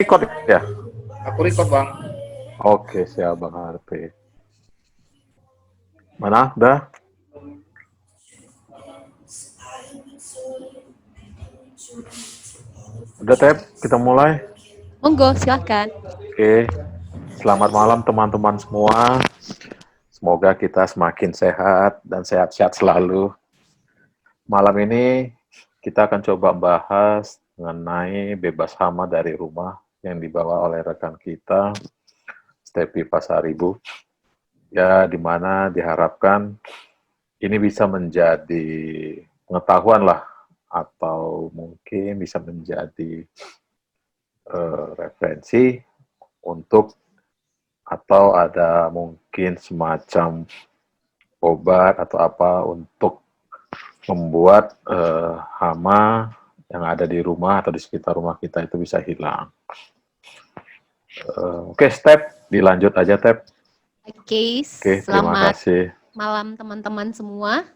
Record ya? Aku record, Bang. Oke, siap Bang Harvey. Mana? Udah? Udah, Tep? Kita mulai? Monggo, silahkan. Oke. Selamat malam teman-teman semua. Semoga kita semakin sehat dan sehat-sehat selalu. Malam ini kita akan coba bahas mengenai bebas hama dari rumah yang dibawa oleh rekan kita, Stepi Pasaribu. Ya, di mana diharapkan ini bisa menjadi pengetahuan lah, atau mungkin bisa menjadi referensi untuk, atau ada mungkin semacam obat atau apa untuk membuat hama yang ada di rumah atau di sekitar rumah kita itu bisa hilang. Oke, Step, dilanjut aja, Step. Oke, Terima selamat kasih. malam teman-teman semua.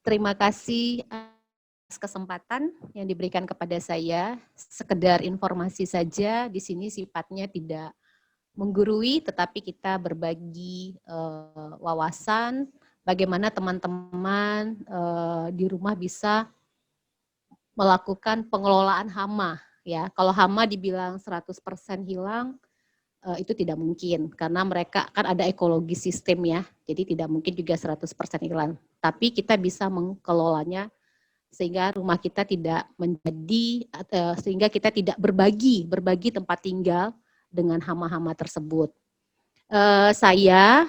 Terima kasih atas kesempatan yang diberikan kepada saya. Sekedar informasi saja, di sini sifatnya tidak menggurui, tetapi kita berbagi wawasan bagaimana teman-teman di rumah bisa melakukan pengelolaan hama. Ya, kalau hama dibilang 100% hilang, itu tidak mungkin karena mereka kan ada ekologi sistem ya, jadi tidak mungkin juga 100% hilang. Tapi kita bisa mengelolanya sehingga rumah kita tidak menjadi, sehingga kita tidak berbagi tempat tinggal dengan hama-hama tersebut. Saya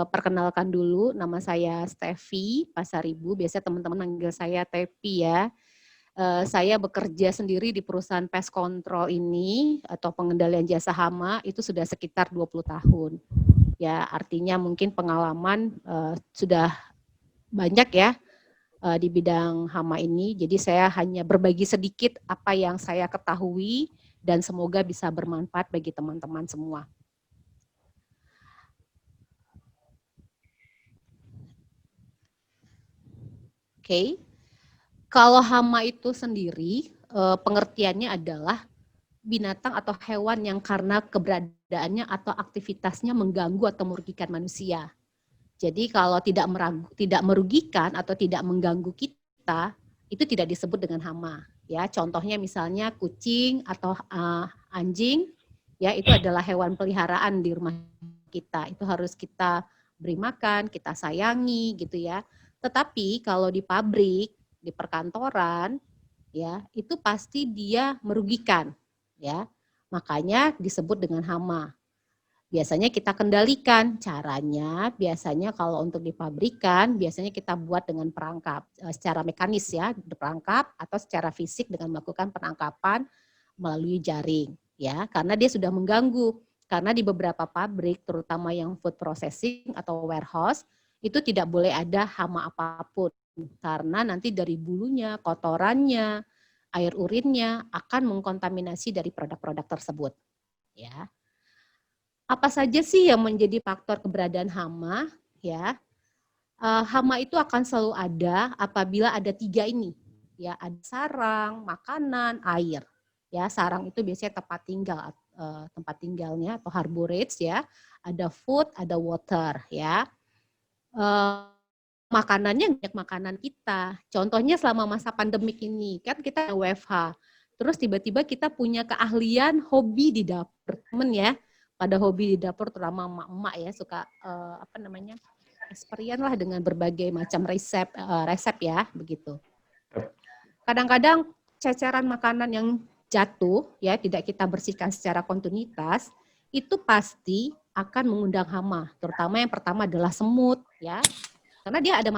perkenalkan dulu, nama saya Stevi Pasaribu, biasa teman-teman manggil saya Tepi ya. Saya bekerja sendiri di perusahaan pest control ini atau pengendalian jasa hama itu sudah sekitar 20 tahun. Ya, artinya mungkin pengalaman sudah banyak ya di bidang hama ini. Jadi saya hanya berbagi sedikit apa yang saya ketahui dan semoga bisa bermanfaat bagi teman-teman semua. Oke. Kalau hama itu sendiri, pengertiannya adalah binatang atau hewan yang karena keberadaannya atau aktivitasnya mengganggu atau merugikan manusia. Jadi kalau tidak merugikan atau tidak mengganggu kita, itu tidak disebut dengan hama. Ya, contohnya misalnya kucing atau anjing, ya itu adalah hewan peliharaan di rumah kita. Itu harus kita beri makan, kita sayangi gitu ya. Tetapi kalau di pabrik, di perkantoran, ya itu pasti dia merugikan, ya. Makanya disebut dengan hama. Biasanya kita kendalikan caranya, biasanya kalau untuk di pabrikan, biasanya kita buat dengan perangkap, secara mekanis ya, perangkap atau secara fisik dengan melakukan penangkapan melalui jaring, ya, karena dia sudah mengganggu. Karena di beberapa pabrik, terutama yang food processing atau warehouse, itu tidak boleh ada hama apapun, karena nanti dari bulunya, kotorannya, air urinnya akan mengkontaminasi dari produk-produk tersebut. Ya. Apa saja sih yang menjadi faktor keberadaan hama? Ya, hama itu akan selalu ada apabila ada 3 ini. Ya, ada sarang, makanan, air. Ya, sarang itu biasanya tempat tinggalnya atau harborages ya. Ada food, ada water ya. Makanannya banyak makanan kita. Contohnya selama masa pandemik ini, kan kita WFH. Terus tiba-tiba kita punya keahlian hobi di dapur, temen ya. Pada hobi di dapur terutama emak-emak ya suka experience lah dengan berbagai macam resep ya begitu. Kadang-kadang ceceran makanan yang jatuh ya tidak kita bersihkan secara kontinuitas itu pasti akan mengundang hama, terutama yang pertama adalah semut ya. Karena dia ada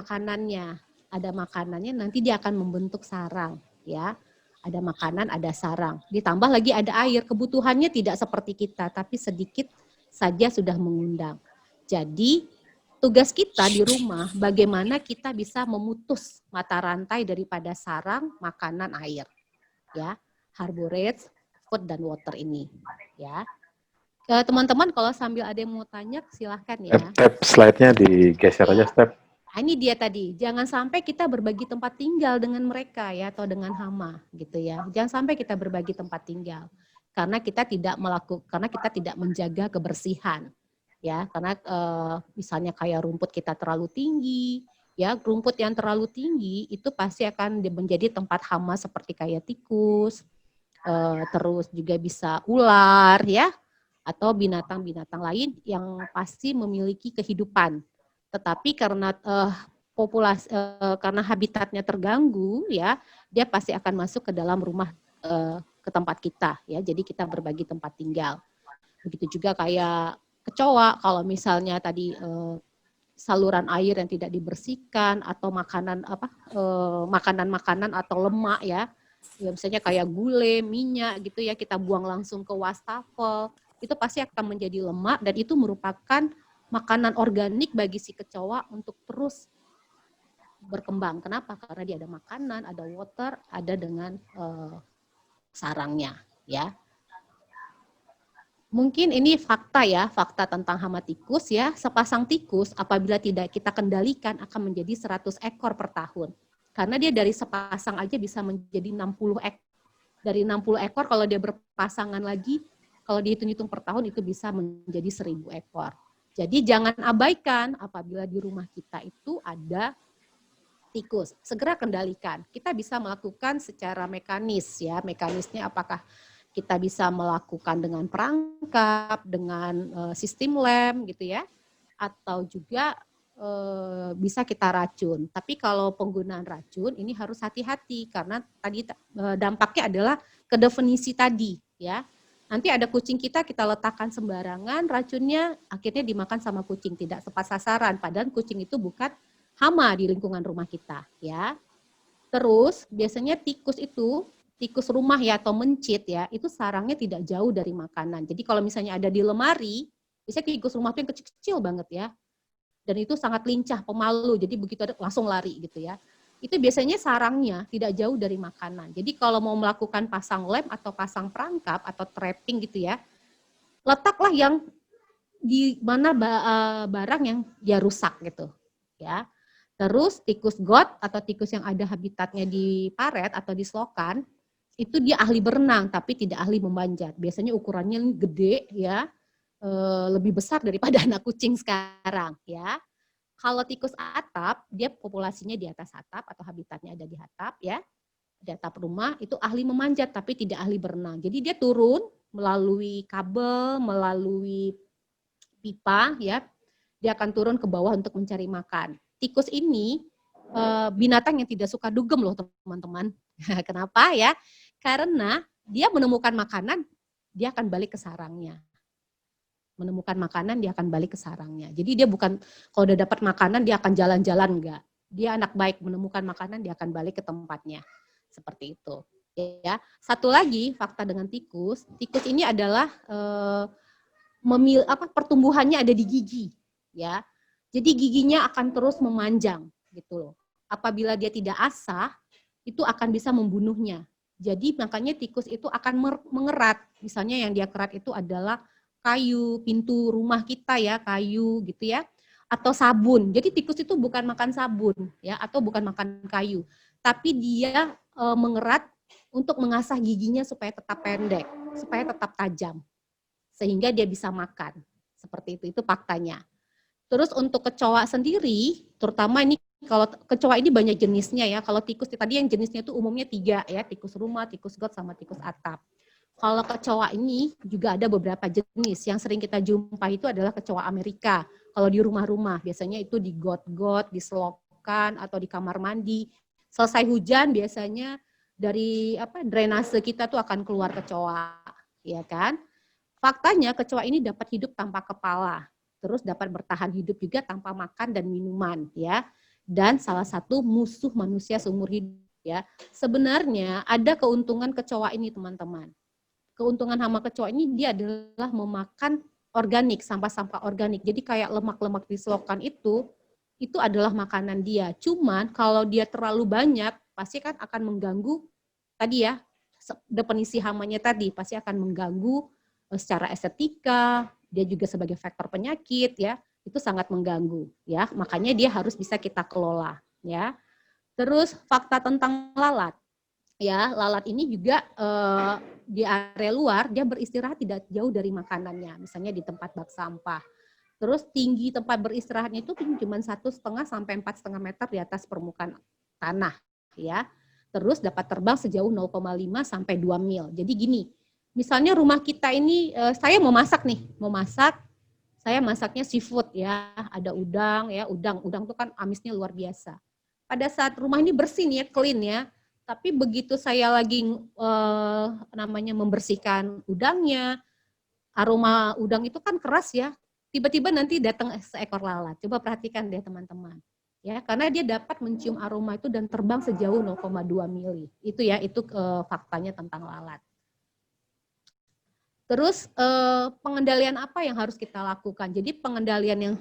makanannya nanti dia akan membentuk sarang ya. Ada makanan, ada sarang. Ditambah lagi ada air, kebutuhannya tidak seperti kita tapi sedikit saja sudah mengundang. Jadi tugas kita di rumah bagaimana kita bisa memutus mata rantai daripada sarang, makanan, air. Ya, harborages, food dan water ini ya. Teman-teman kalau sambil ada yang mau tanya silahkan ya. Step slide-nya digeser aja, Step. Ini dia tadi, jangan sampai kita berbagi tempat tinggal dengan mereka ya atau dengan hama gitu ya. Jangan sampai kita berbagi tempat tinggal. karena kita tidak menjaga kebersihan, ya. Karena misalnya kayak rumput kita terlalu tinggi, ya, rumput yang terlalu tinggi itu pasti akan menjadi tempat hama seperti kayak tikus, terus juga bisa ular, ya, atau binatang-binatang lain yang pasti memiliki kehidupan. Tetapi karena karena habitatnya terganggu, ya, dia pasti akan masuk ke dalam rumah, ke tempat kita, ya. Jadi kita berbagi tempat tinggal. Begitu juga kayak kecoa, kalau misalnya tadi saluran air yang tidak dibersihkan atau makanan-makanan atau lemak, ya misalnya kayak gulai, minyak gitu ya, kita buang langsung ke wastafel, itu pasti akan menjadi lemak dan itu merupakan makanan organik bagi si kecoa untuk terus berkembang. Kenapa? Karena dia ada makanan, ada water, ada dengan sarangnya, ya. Mungkin ini fakta ya, fakta tentang hama tikus ya. Sepasang tikus apabila tidak kita kendalikan akan menjadi 100 ekor per tahun. Karena dia dari sepasang aja bisa menjadi 60 ekor. Dari 60 ekor kalau dia berpasangan lagi, kalau dihitung-hitung per tahun itu bisa menjadi 1000 ekor. Jadi jangan abaikan apabila di rumah kita itu ada tikus. Segera kendalikan. Kita bisa melakukan secara mekanis ya. Mekanisnya apakah kita bisa melakukan dengan perangkap, dengan sistem lem gitu ya, atau juga bisa kita racun. Tapi kalau penggunaan racun ini harus hati-hati karena tadi dampaknya adalah ke definisi tadi ya. Nanti ada kucing kita letakkan sembarangan, racunnya akhirnya dimakan sama kucing, tidak tepat sasaran. Padahal kucing itu bukan hama di lingkungan rumah kita ya. Terus biasanya tikus rumah ya atau mencit ya, itu sarangnya tidak jauh dari makanan. Jadi kalau misalnya ada di lemari, biasanya tikus rumah itu yang kecil-kecil banget ya. Dan itu sangat lincah, pemalu. Jadi begitu ada langsung lari gitu ya. Itu biasanya sarangnya tidak jauh dari makanan. Jadi kalau mau melakukan pasang lem atau pasang perangkap atau trapping gitu ya, letaklah yang di mana barang yang dia rusak gitu ya. Terus tikus got atau tikus yang ada habitatnya di paret atau di selokan, itu dia ahli berenang tapi tidak ahli memanjat. Biasanya ukurannya gede ya, lebih besar daripada anak kucing sekarang ya. Kalau tikus atap, dia populasinya di atas atap atau habitatnya ada di atap ya, di atap rumah, itu ahli memanjat tapi tidak ahli berenang. Jadi dia turun melalui kabel, melalui pipa ya, dia akan turun ke bawah untuk mencari makan. Tikus ini binatang yang tidak suka dugem loh teman-teman. Kenapa ya? Karena dia menemukan makanan, dia akan balik ke sarangnya. Menemukan makanan, dia akan balik ke sarangnya. Jadi dia bukan, kalau udah dapat makanan, dia akan jalan-jalan, enggak. Dia anak baik, menemukan makanan, dia akan balik ke tempatnya. Seperti itu. Ya. Satu lagi, fakta dengan tikus ini adalah pertumbuhannya ada di gigi. Ya. Jadi giginya akan terus memanjang. Gitu loh. Apabila dia tidak asah, itu akan bisa membunuhnya. Jadi makanya tikus itu akan mengerat. Misalnya yang dia kerat itu adalah kayu, pintu rumah kita ya, kayu gitu ya. Atau sabun. Jadi tikus itu bukan makan sabun ya, atau bukan makan kayu. Tapi dia mengerat untuk mengasah giginya supaya tetap pendek, supaya tetap tajam. Sehingga dia bisa makan. Seperti itu faktanya. Terus untuk kecoa sendiri, terutama ini kalau kecoa ini banyak jenisnya ya. Kalau tikus tadi yang jenisnya itu umumnya 3 ya, tikus rumah, tikus got, sama tikus atap. Kalau kecoa ini juga ada beberapa jenis. Yang sering kita jumpai itu adalah kecoa Amerika. Kalau di rumah-rumah, biasanya itu di got-got, di selokan, atau di kamar mandi. Selesai hujan biasanya dari drainase kita tuh akan keluar kecoa, ya kan? Faktanya kecoa ini dapat hidup tanpa kepala. Terus dapat bertahan hidup juga tanpa makan dan minuman ya. Dan salah satu musuh manusia seumur hidup ya. Sebenarnya ada keuntungan kecoa ini teman-teman. Keuntungan hama kecoa ini dia adalah memakan organik, sampah-sampah organik. Jadi kayak lemak-lemak di selokan itu adalah makanan dia. Cuman kalau dia terlalu banyak pasti kan akan mengganggu tadi ya, definisi hamanya tadi pasti akan mengganggu secara estetika, dia juga sebagai faktor penyakit ya, itu sangat mengganggu ya. Makanya dia harus bisa kita kelola ya. Terus fakta tentang lalat. Ya, lalat ini juga di area luar, dia beristirahat tidak jauh dari makanannya, misalnya di tempat bak sampah. Terus tinggi tempat beristirahatnya itu cuma 1,5 sampai 4,5 meter di atas permukaan tanah, ya. Terus dapat terbang sejauh 0,5 sampai 2 mil. Jadi gini, misalnya rumah kita ini, saya mau masak nih, saya masaknya seafood ya, ada udang ya, udang tuh kan amisnya luar biasa. Pada saat rumah ini bersih nih ya, clean ya, tapi begitu saya lagi membersihkan udangnya, aroma udang itu kan keras ya, tiba-tiba nanti datang seekor lalat. Coba perhatikan deh teman-teman. Ya, karena dia dapat mencium aroma itu dan terbang sejauh 0,2 mili. Itu ya, itu faktanya tentang lalat. Terus pengendalian apa yang harus kita lakukan? Jadi pengendalian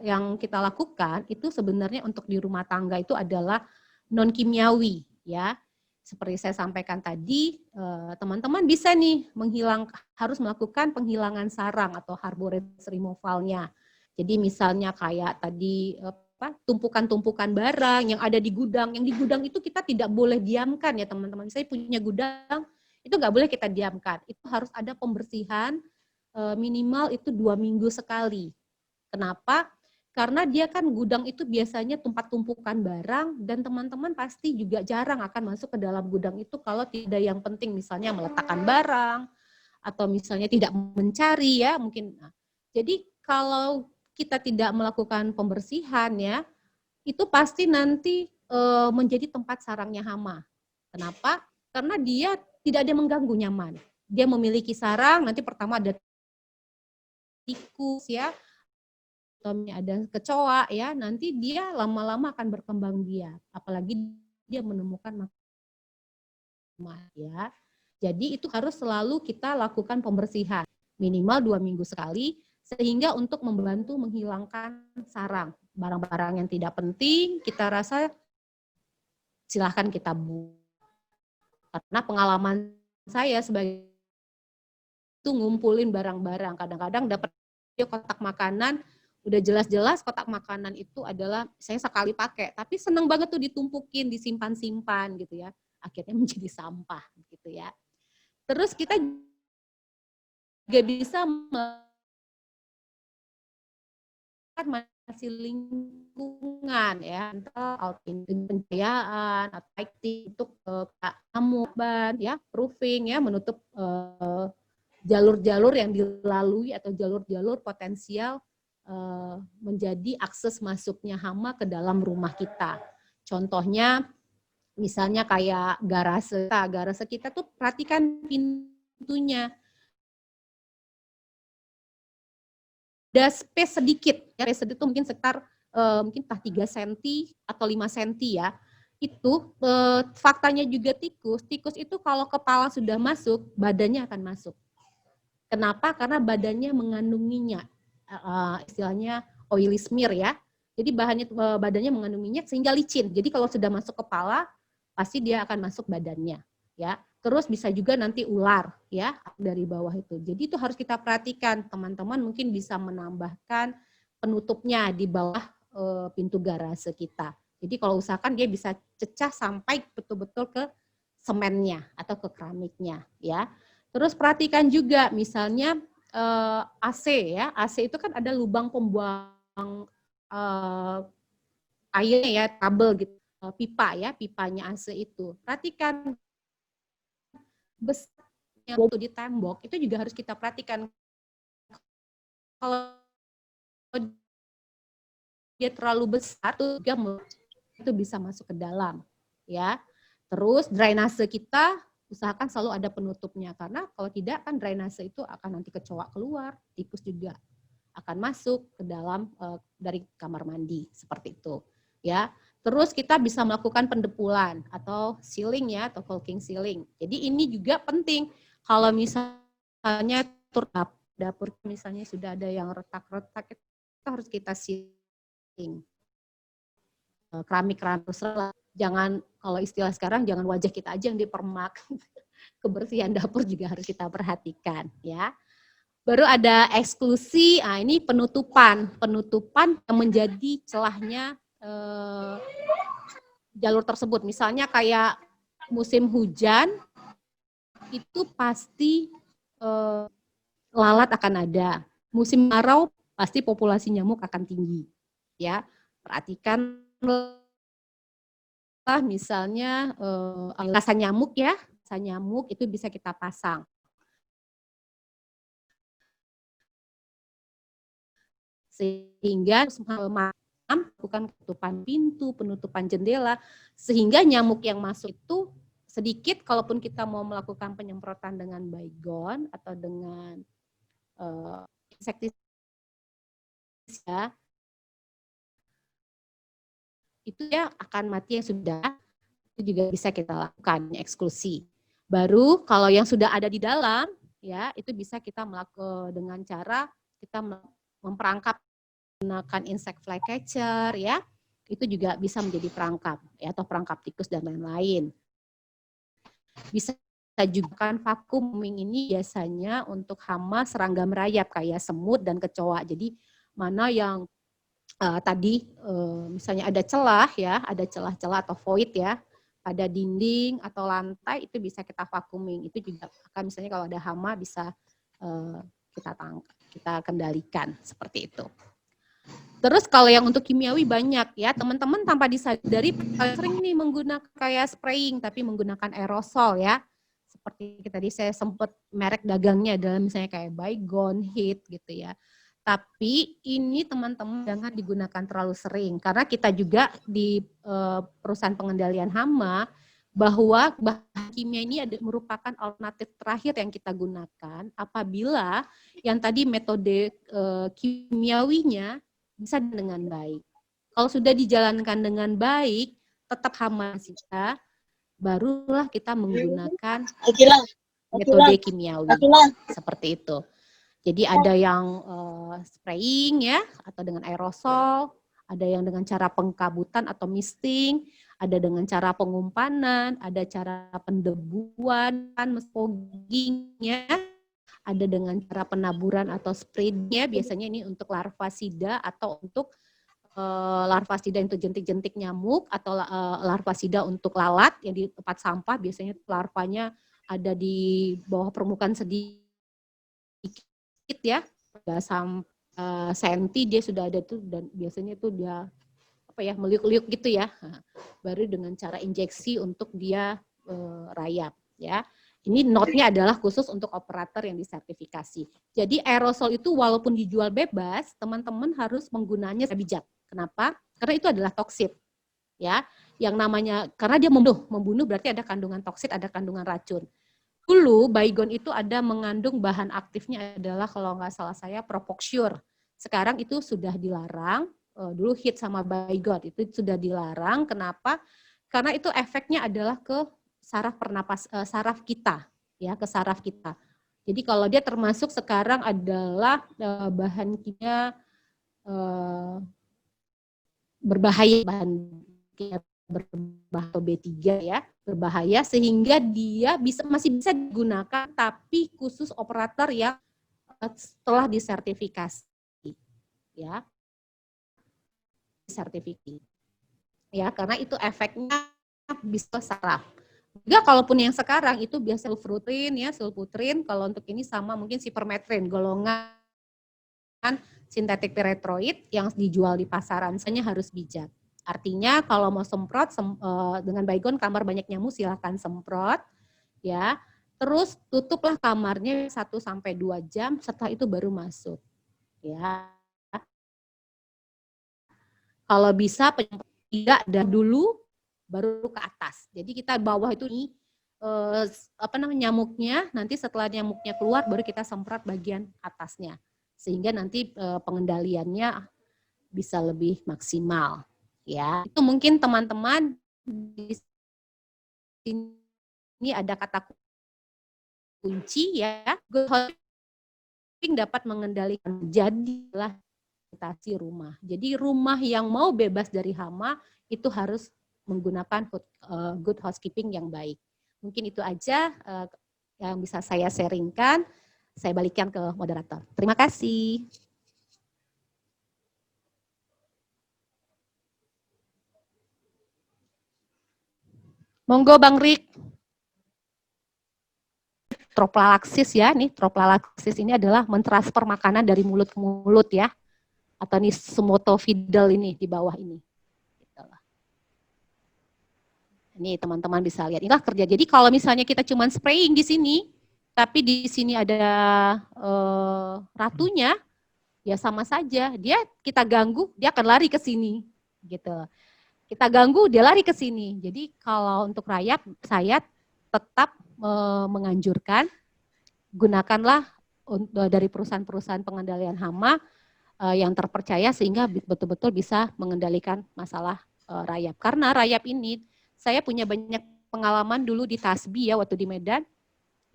yang kita lakukan itu sebenarnya untuk di rumah tangga itu adalah non kimiawi ya. Seperti saya sampaikan tadi, teman-teman bisa nih harus melakukan penghilangan sarang atau arboretum removalnya. Jadi misalnya kayak tadi tumpukan-tumpukan barang yang ada di gudang. Yang di gudang itu kita tidak boleh diamkan ya teman-teman. Saya punya gudang, itu nggak boleh kita diamkan. Itu harus ada pembersihan minimal itu 2 minggu sekali. Kenapa? Karena dia kan gudang itu biasanya tempat tumpukan barang dan teman-teman pasti juga jarang akan masuk ke dalam gudang itu kalau tidak yang penting misalnya meletakkan barang atau misalnya tidak mencari ya mungkin. Nah, jadi kalau kita tidak melakukan pembersihan ya, itu pasti nanti menjadi tempat sarangnya hama. Kenapa? Karena dia tidak ada mengganggu, nyaman. Dia memiliki sarang, nanti pertama ada tikus ya, ada kecoa ya, nanti dia lama-lama akan berkembang biak. Apalagi dia menemukan makanan ya. Jadi itu harus selalu kita lakukan pembersihan minimal 2 minggu sekali sehingga untuk membantu menghilangkan sarang. Barang-barang yang tidak penting kita rasa silahkan kita buang. Karena pengalaman saya sebagai itu ngumpulin barang-barang, kadang-kadang dapat kotak makanan, udah jelas-jelas kotak makanan itu adalah saya sekali pakai, tapi seneng banget tuh ditumpukin, disimpan-simpan gitu ya, akhirnya menjadi sampah gitu ya. Terus kita juga bisa masih lingkungan ya, pencahayaan atau lighting untuk kamu ya, roofing ya, menutup jalur-jalur yang dilalui atau jalur-jalur potensial menjadi akses masuknya hama ke dalam rumah kita. Contohnya misalnya kayak garase kita tuh perhatikan pintunya. Ada space sedikit, ya space itu mungkin sekitar mungkin 3 cm atau 5 cm ya. Itu faktanya juga tikus itu kalau kepala sudah masuk, badannya akan masuk. Kenapa? Karena badannya mengandung minyak, istilahnya oily smear ya. Jadi badannya mengandung minyak sehingga licin. Jadi kalau sudah masuk kepala, pasti dia akan masuk badannya, ya. Terus bisa juga nanti ular, ya, dari bawah itu. Jadi itu harus kita perhatikan, teman-teman mungkin bisa menambahkan penutupnya di bawah pintu garase kita. Jadi kalau usahakan dia bisa cecah sampai betul-betul ke semennya atau ke keramiknya, ya. Terus perhatikan juga misalnya AC ya, AC itu kan ada lubang pembuang air ya, kabel gitu, pipa ya, pipanya AC itu. Perhatikan besarnya bau di tembok itu juga harus kita perhatikan. Kalau dia terlalu besar juga itu bisa masuk ke dalam ya. Terus drainase kita usahakan selalu ada penutupnya karena kalau tidak kan drainase itu akan nanti kecoa keluar, tikus juga akan masuk ke dalam dari kamar mandi seperti itu ya. Terus kita bisa melakukan pendepulan atau sealing ya atau caulking sealing. Jadi ini juga penting kalau misalnya dapur misalnya sudah ada yang retak-retak itu harus kita sealing. Keramik jangan kalau istilah sekarang jangan wajah kita aja yang dipermak. Kebersihan dapur juga harus kita perhatikan ya. Baru ada eksklusi, ini penutupan yang menjadi celahnya jalur tersebut. Misalnya kayak musim hujan itu pasti lalat akan ada. Musim kemarau pasti populasi nyamuk akan tinggi. Ya, perhatikan misalnya rasa nyamuk ya, rasa nyamuk itu bisa kita pasang. Sehingga malam bukan penutupan pintu, penutupan jendela, sehingga nyamuk yang masuk itu sedikit. Kalaupun kita mau melakukan penyemprotan dengan baygon atau dengan insektisida, itu ya akan mati yang sudah, itu juga bisa kita lakukan eksklusi. Baru kalau yang sudah ada di dalam, ya itu bisa kita melakukan dengan cara kita memperangkap menggunakan insect flycatcher, ya itu juga bisa menjadi perangkap, ya atau perangkap tikus dan lain-lain. Bisa juga kan vacuuming ini biasanya untuk hama serangga merayap kayak semut dan kecoa. Jadi mana yang tadi misalnya ada celah ya, ada celah-celah atau void ya pada dinding atau lantai, itu bisa kita vacuuming. Itu juga akan misalnya kalau ada hama bisa kita kendalikan seperti itu. Terus kalau yang untuk kimiawi banyak ya, teman-teman tanpa disadari sering nih menggunakan kayak spraying tapi menggunakan aerosol ya. Seperti tadi saya sempat merek dagangnya adalah misalnya kayak Baygon, Hit gitu ya. Tapi ini teman-teman jangan digunakan terlalu sering karena kita juga di perusahaan pengendalian hama bahwa bahan kimia ini merupakan alternatif terakhir yang kita gunakan apabila yang tadi metode kimiawinya bisa dengan baik. Kalau sudah dijalankan dengan baik, tetap hama kita, barulah kita menggunakan metode kimiawi seperti itu. Jadi ada yang spraying ya, atau dengan aerosol, ada yang dengan cara pengkabutan atau misting, ada dengan cara pengumpanan, ada cara pendebuan, fogging ya, ada dengan cara penaburan atau spraynya, biasanya ini untuk larvasida atau untuk larvasida untuk jentik-jentik nyamuk atau larvasida untuk lalat yang di tempat sampah, biasanya larvanya ada di bawah permukaan sedikit ya, 3 senti dia sudah ada tuh, dan biasanya tuh dia meliuk-liuk gitu ya. Baru dengan cara injeksi untuk dia rayap ya. Ini note-nya adalah khusus untuk operator yang disertifikasi. Jadi aerosol itu walaupun dijual bebas, teman-teman harus menggunanya bijak. Kenapa? Karena itu adalah toksit. Ya, yang namanya karena dia membunuh berarti ada kandungan toksit, ada kandungan racun. Dulu Baygon itu ada mengandung bahan aktifnya adalah kalau nggak salah saya Propoxur. Sekarang itu sudah dilarang. Dulu Hit sama Baygon itu sudah dilarang. Kenapa? Karena itu efeknya adalah ke saraf saraf kita, ya ke saraf kita. Jadi kalau dia termasuk sekarang adalah bahan kimia berbahaya, bahan kimia berbahaya B3 ya, berbahaya sehingga dia masih bisa digunakan tapi khusus operator yang setelah disertifikasi ya. Sertifikasi. Ya, karena itu efeknya bisa saraf. Juga kalaupun yang sekarang itu biasa sulfutrin ya, sulfutrin, kalau untuk ini sama mungkin sipermetrin, golongan sintetik piretroid yang dijual di pasaran, misalnya harus bijak. Artinya kalau mau semprot dengan Baygon kamar banyak nyamuk silahkan semprot ya. Terus tutuplah kamarnya 1 sampai 2 jam, setelah itu baru masuk. Ya. Kalau bisa tidak dan dulu baru ke atas. Jadi kita bawah itu nih nyamuknya, nanti setelah nyamuknya keluar baru kita semprot bagian atasnya. Sehingga nanti pengendaliannya bisa lebih maksimal. Ya, itu mungkin teman-teman di sini ada kata kunci ya. Good housekeeping dapat mengendalikan jadilah sanitasi rumah. Jadi rumah yang mau bebas dari hama itu harus menggunakan good housekeeping yang baik. Mungkin itu aja yang bisa saya sharingkan. Saya balikkan ke moderator. Terima kasih. Monggo Bang Rik. troplalaksis ya. Nih troplalaksis ini adalah mentransfer makanan dari mulut ke mulut ya. Atau nih somatovidal ini di bawah ini. Ini teman-teman bisa lihat. Inilah kerja. Jadi kalau misalnya kita cuma spraying di sini, tapi di sini ada ratunya, ya sama saja. Kita ganggu, dia akan lari ke sini, gitu. Kita ganggu, dia lari ke sini. Jadi kalau untuk rayap, saya tetap menganjurkan gunakanlah dari perusahaan-perusahaan pengendalian hama yang terpercaya sehingga betul-betul bisa mengendalikan masalah rayap. Karena rayap ini saya punya banyak pengalaman dulu di Tasbi ya waktu di Medan,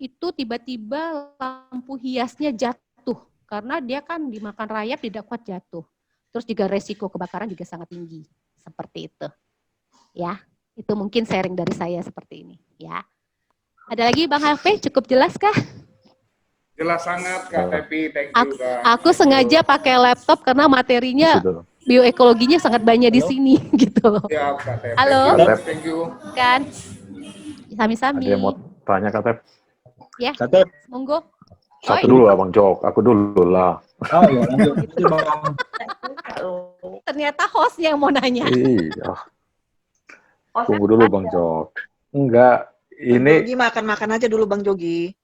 itu tiba-tiba lampu hiasnya jatuh karena dia kan dimakan rayap tidak kuat jatuh. Terus juga resiko kebakaran juga sangat tinggi. Seperti itu. Ya, itu mungkin sharing dari saya seperti ini, ya. Ada lagi Bang Hafiz, cukup jelas kah? Jelas sangat Kak Tepi, thank you Kak. Aku sengaja pakai laptop karena materinya bioekologinya sangat banyak di sini gitu loh. Siap Kak Tepi. Halo. Thank you. Kan. Sami-sami. Ada yang mau tanya Kak Tep? Ya. Kak Tep. Monggo. Satu dulu Abang Jok, aku dulu lah. Oh iya, lanjut. Ternyata hostnya yang mau nanya. Iya. Tunggu dulu Bang Jok. Enggak, ini Jogi makan aja dulu Bang Jogi.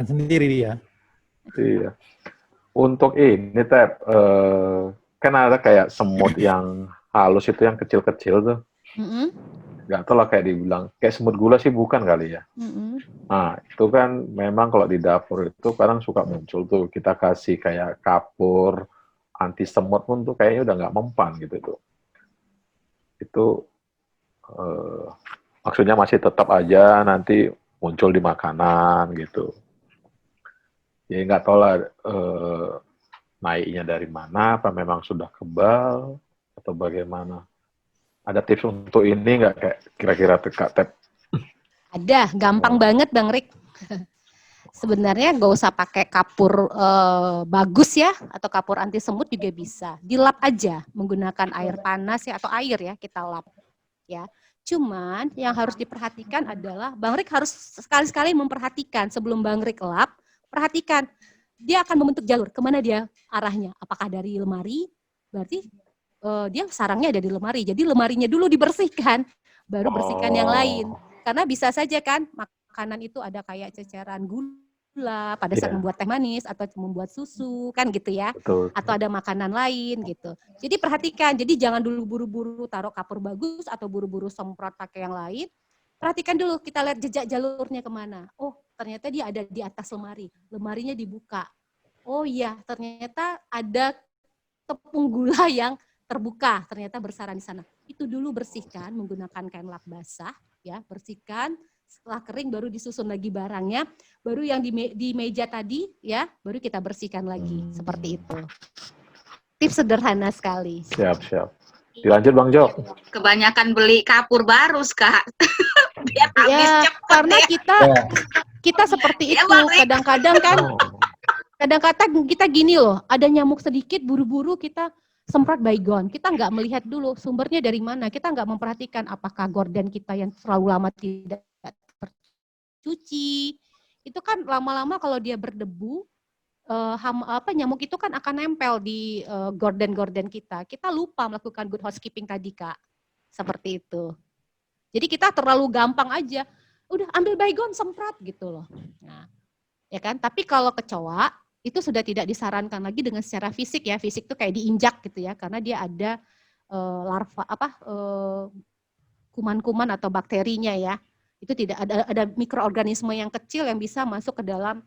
Sendiri dia. iya. Untuk ini Tep, kan ada kayak semut yang halus itu yang kecil-kecil tuh. Nggak tahu lah kayak dibilang, kayak semut gula sih bukan kali ya. Nah, itu kan memang kalau di dapur itu kadang suka muncul tuh, kita kasih kayak kapur, anti semut pun tuh kayaknya udah nggak mempan gitu tuh. Itu maksudnya masih tetap aja nanti muncul di makanan gitu. Ya nggak tahu lah naiknya dari mana, apa memang sudah kebal atau bagaimana. Ada tips untuk ini nggak kayak kira-kira Kak Tep? Ada, gampang banget Bang Rik. Sebenarnya nggak usah pakai kapur bagus ya, atau kapur anti semut juga bisa. Dilap aja menggunakan air panas ya atau air ya kita lap. Ya, cuman yang harus diperhatikan adalah Bang Rik harus sekali-sekali memperhatikan sebelum Bang Rik lap, perhatikan dia akan membentuk jalur kemana dia arahnya. Apakah dari lemari? Berarti dia sarangnya ada di lemari. Jadi lemarinya dulu dibersihkan, baru bersihkan yang lain. Karena bisa saja kan makanan itu ada kayak ceceran gula pada saat membuat teh manis atau membuat susu kan gitu ya. Betul. Atau ada makanan lain gitu. Jadi perhatikan. Jadi jangan dulu buru-buru taruh kapur bagus atau buru-buru semprot pakai yang lain. Perhatikan dulu, kita lihat jejak jalurnya kemana. Oh, ternyata dia ada di atas lemari. Lemarinya dibuka. Oh iya, ternyata ada tepung gula yang terbuka, ternyata bersarang di sana. Itu dulu bersihkan menggunakan kain lap basah, ya, bersihkan. Setelah kering baru disusun lagi barangnya, baru yang di meja tadi, ya, baru kita bersihkan lagi, seperti itu. Tips sederhana sekali. Siap. Dilanjut Bang Jok. Kebanyakan beli kapur baru, Kak. Biar habis Ya, cepet karena ya. kita seperti Ya, itu, Bang Rik. kadang-kadang kan, kadang-kadang kita gini loh, ada nyamuk sedikit, buru-buru kita semprot baygon. Kita nggak melihat dulu sumbernya dari mana. Kita nggak memperhatikan apakah gorden kita yang terlalu lama tidak tercuci. Itu kan lama-lama kalau dia berdebu, nyamuk itu kan akan nempel di gorden-gorden kita. Kita lupa melakukan good housekeeping tadi, Kak. Seperti itu. Jadi kita terlalu gampang aja. Udah ambil baygon semprot gitu loh. Nah, ya kan? Tapi kalau kecoa itu sudah tidak disarankan lagi dengan secara fisik ya. Fisik tuh kayak diinjak gitu ya, karena dia ada larva kuman-kuman atau bakterinya ya. Itu tidak ada mikroorganisme yang kecil yang bisa masuk ke dalam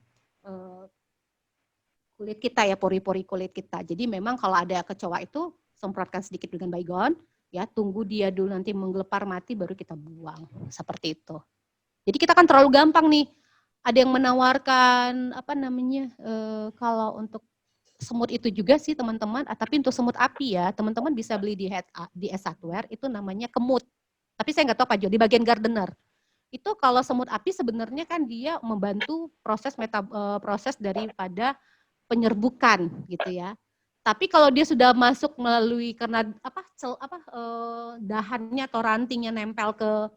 kulit kita ya, pori-pori kulit kita. Jadi memang kalau ada kecoa itu semprotkan sedikit dengan baygon, ya tunggu dia dulu nanti menggelepar mati baru kita buang. Seperti itu. Jadi kita kan terlalu gampang nih. Ada yang menawarkan kalau untuk semut itu juga sih teman-teman, tapi untuk semut api ya teman-teman bisa beli di S1ware itu namanya kemut. Tapi saya nggak tahu Pak Jo di bagian gardener. Itu kalau semut api sebenarnya kan dia membantu proses daripada penyerbukan gitu ya. Tapi kalau dia sudah masuk melalui karena dahannya atau rantingnya nempel ke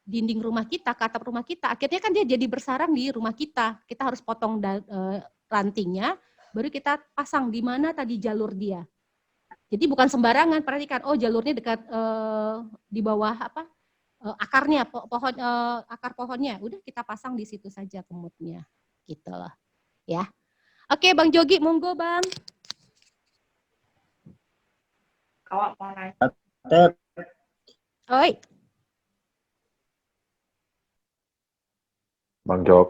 dinding rumah kita, ke atap rumah kita, akhirnya kan dia jadi bersarang di rumah kita. Kita harus potong rantingnya, baru kita pasang di mana tadi jalur dia. Jadi bukan sembarangan, perhatikan, oh jalurnya dekat di bawah apa akarnya, pohon akar pohonnya, udah kita pasang di situ saja kemutnya, gitu loh, ya. Oke, Bang Jogi, monggo Bang. Oi, Bang Jok.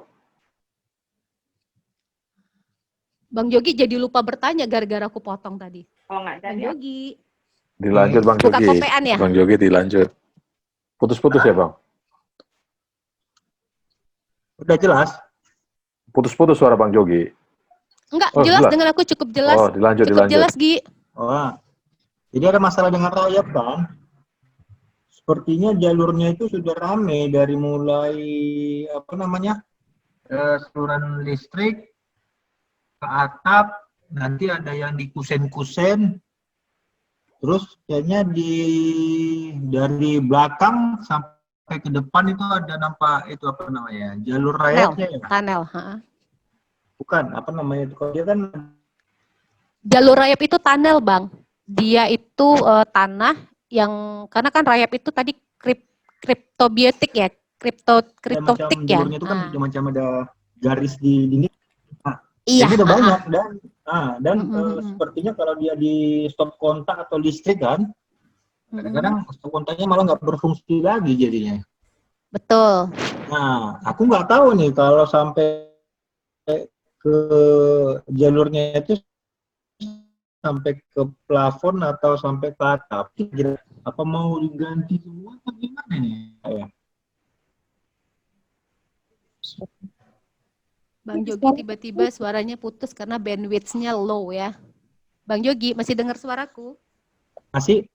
Bang Jogi jadi lupa bertanya gara-gara aku potong tadi. Oh, nggak Bang jadi. Jogi, Dilanjut Bang buka Jogi. kopean ya? Bang Jogi dilanjut. Putus-putus ya Bang? Udah jelas? Putus-putus suara Bang Jogi. Enggak, Oh, jelas jelas. dengan aku cukup jelas. Oh, dilanjut, Cukup dilanjut. jelas, Gi. Oh, jadi ada masalah dengan rayap kan? Sepertinya jalurnya itu sudah rame dari mulai apa namanya saluran listrik ke atap, nanti ada yang di kusen-kusen, terus kayaknya dari belakang sampai ke depan itu ada nampak itu apa namanya jalur rayapnya ya? Tunnel. Ha. Bukan apa namanya itu? Kalau dia kan Jalur rayap itu tunnel, Bang. Dia itu tanah yang karena kan rayap itu tadi kriptobiotik ya, kriptotik ya. jalurnya itu kan macam ada garis di dinding. Iya. Ini udah banyak dan Mm-mm. sepertinya kalau dia di stop kontak atau listrik kan, kadang-kadang stop kontaknya malah nggak berfungsi lagi jadinya. Betul. Nah, aku nggak tahu nih kalau sampai ke jalurnya itu sampai ke plafon atau sampai ke atap, apa mau diganti semua atau gimana nih? Bang Jogi tiba-tiba suaranya putus karena bandwidth-nya low ya. Bang Jogi, masih dengar suaraku? Masih?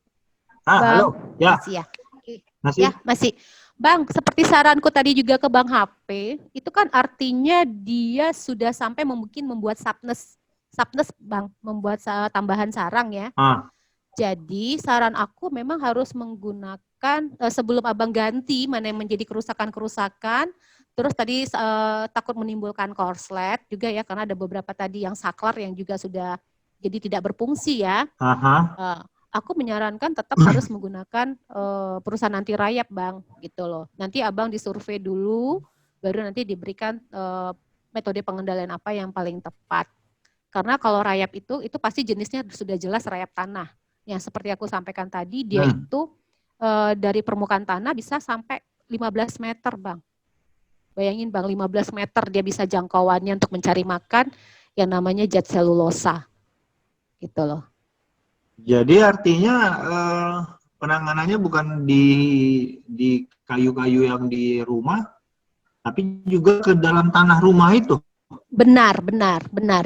Bang, Halo? Ya, masih ya? masih? Ya, masih. Bang, seperti saranku tadi juga ke Bang HP, itu kan artinya dia sudah sampai membuat subness Bang, membuat tambahan sarang ya. Jadi saran aku memang harus menggunakan sebelum Abang ganti mana yang menjadi kerusakan-kerusakan, terus tadi takut menimbulkan korslet juga ya, karena ada beberapa tadi yang saklar yang juga sudah jadi tidak berfungsi ya. Aku menyarankan tetap harus menggunakan perusahaan anti rayap, Bang, gitu loh. Nanti Abang disurvei dulu, baru nanti diberikan metode pengendalian apa yang paling tepat. Karena kalau rayap itu pasti jenisnya sudah jelas rayap tanah. Yang seperti aku sampaikan tadi, dia itu dari permukaan tanah bisa sampai 15 meter, Bang. Bayangin, Bang, 15 meter dia bisa jangkauannya untuk mencari makan yang namanya zat selulosa. Gitu loh. Jadi artinya penanganannya bukan di kayu-kayu yang di rumah, tapi juga ke dalam tanah rumah itu. Benar.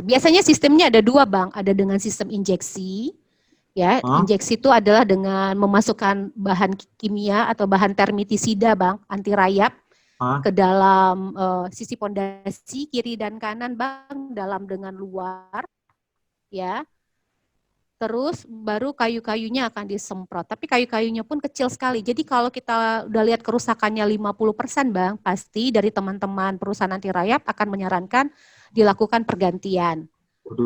Biasanya sistemnya ada dua, Bang. Ada dengan sistem injeksi, ya. Injeksi itu adalah dengan memasukkan bahan kimia atau bahan termitisida, Bang, anti rayap ke dalam sisi pondasi kiri dan kanan, Bang, dalam dengan luar, ya. Terus baru kayu-kayunya akan disemprot. Tapi kayu-kayunya pun kecil sekali. Jadi kalau kita udah lihat kerusakannya 50%, Bang, pasti dari teman-teman perusahaan anti rayap akan menyarankan dilakukan pergantian.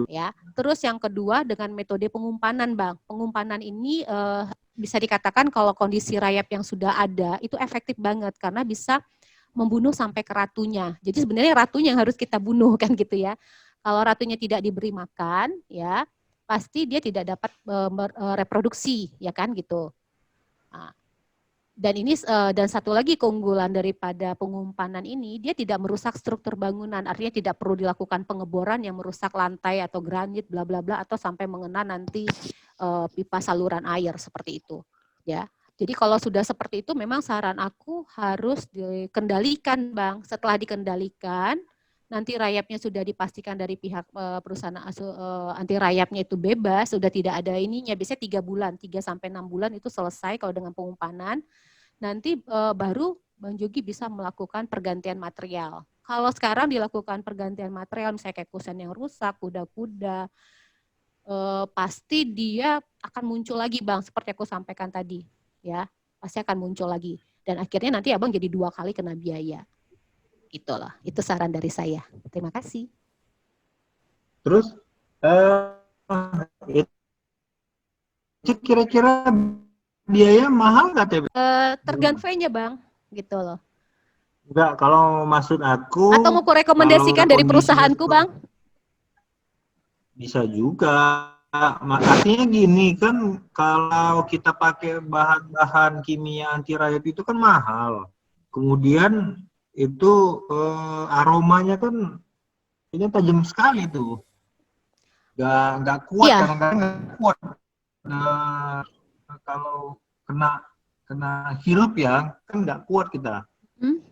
Ya. Terus yang kedua dengan metode pengumpanan, Bang. Pengumpanan ini bisa dikatakan kalau kondisi rayap yang sudah ada itu efektif banget karena bisa membunuh sampai ke ratunya. Jadi sebenarnya ratunya yang harus kita bunuh kan gitu ya. Kalau ratunya tidak diberi makan, ya pasti dia tidak dapat reproduksi, ya kan gitu. Nah, dan satu lagi keunggulan daripada pengumpanan ini, dia tidak merusak struktur bangunan, artinya tidak perlu dilakukan pengeboran yang merusak lantai atau granit, bla bla bla, atau sampai mengena nanti pipa saluran air seperti itu, ya. Jadi kalau sudah seperti itu, memang saran aku harus dikendalikan, Bang. Setelah dikendalikan, nanti rayapnya sudah dipastikan dari pihak perusahaan anti rayapnya itu bebas, sudah tidak ada ininya, biasanya 3 bulan, 3-6 bulan itu selesai kalau dengan pengumpanan. Nanti baru Bang Jogi bisa melakukan pergantian material. Kalau sekarang dilakukan pergantian material, misalnya kayak kusen yang rusak, kuda-kuda, pasti dia akan muncul lagi, Bang, seperti aku sampaikan tadi, ya, pasti akan muncul lagi. Dan akhirnya nanti abang jadi 2 kali kena biaya. Itulah, itu saran dari saya. Terima kasih. Terus itu kira-kira biaya mahal nggak Teh? Tergantung fee-nya bang, gitu loh. Enggak, kalau maksud aku Atau mau kurekomendasikan kalau dari kondisinya perusahaanku bang? bisa juga. Artinya gini kan, kalau kita pakai bahan-bahan kimia anti rayap itu kan mahal. Kemudian itu aromanya kan ini tajam sekali tuh. Nggak kuat, Iya. kadang-kadang nggak kuat. Kalau kena hirup ya kan nggak kuat kita. Hmm?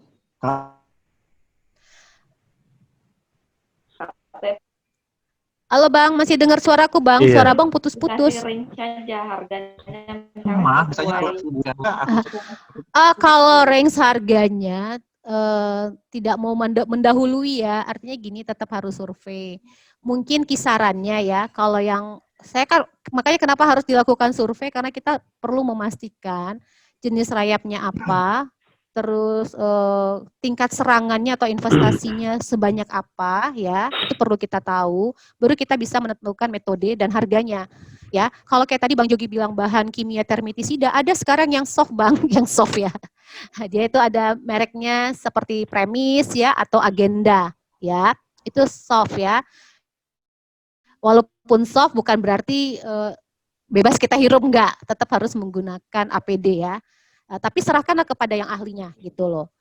Halo bang, masih dengar suaraku bang? Iya. Suara bang putus-putus. Kasih range aja harganya. Mah, biasanya Kalau range harganya tidak mau mendahului ya, artinya gini tetap harus survei. Mungkin kisarannya ya, kalau yang saya kan makanya kenapa harus dilakukan survei karena kita perlu memastikan jenis rayapnya apa, terus tingkat serangannya atau investasinya sebanyak apa ya, itu perlu kita tahu, baru kita bisa menentukan metode dan harganya. Ya, kalau kayak tadi Bang Jogi bilang bahan kimia termitisida, ada sekarang yang soft bang, yang soft ya. Dia itu ada mereknya seperti Premis ya atau Agenda ya, itu soft ya. Walaupun soft bukan berarti bebas kita hirup, enggak, tetap harus menggunakan APD ya. Tapi serahkanlah kepada yang ahlinya gitu loh.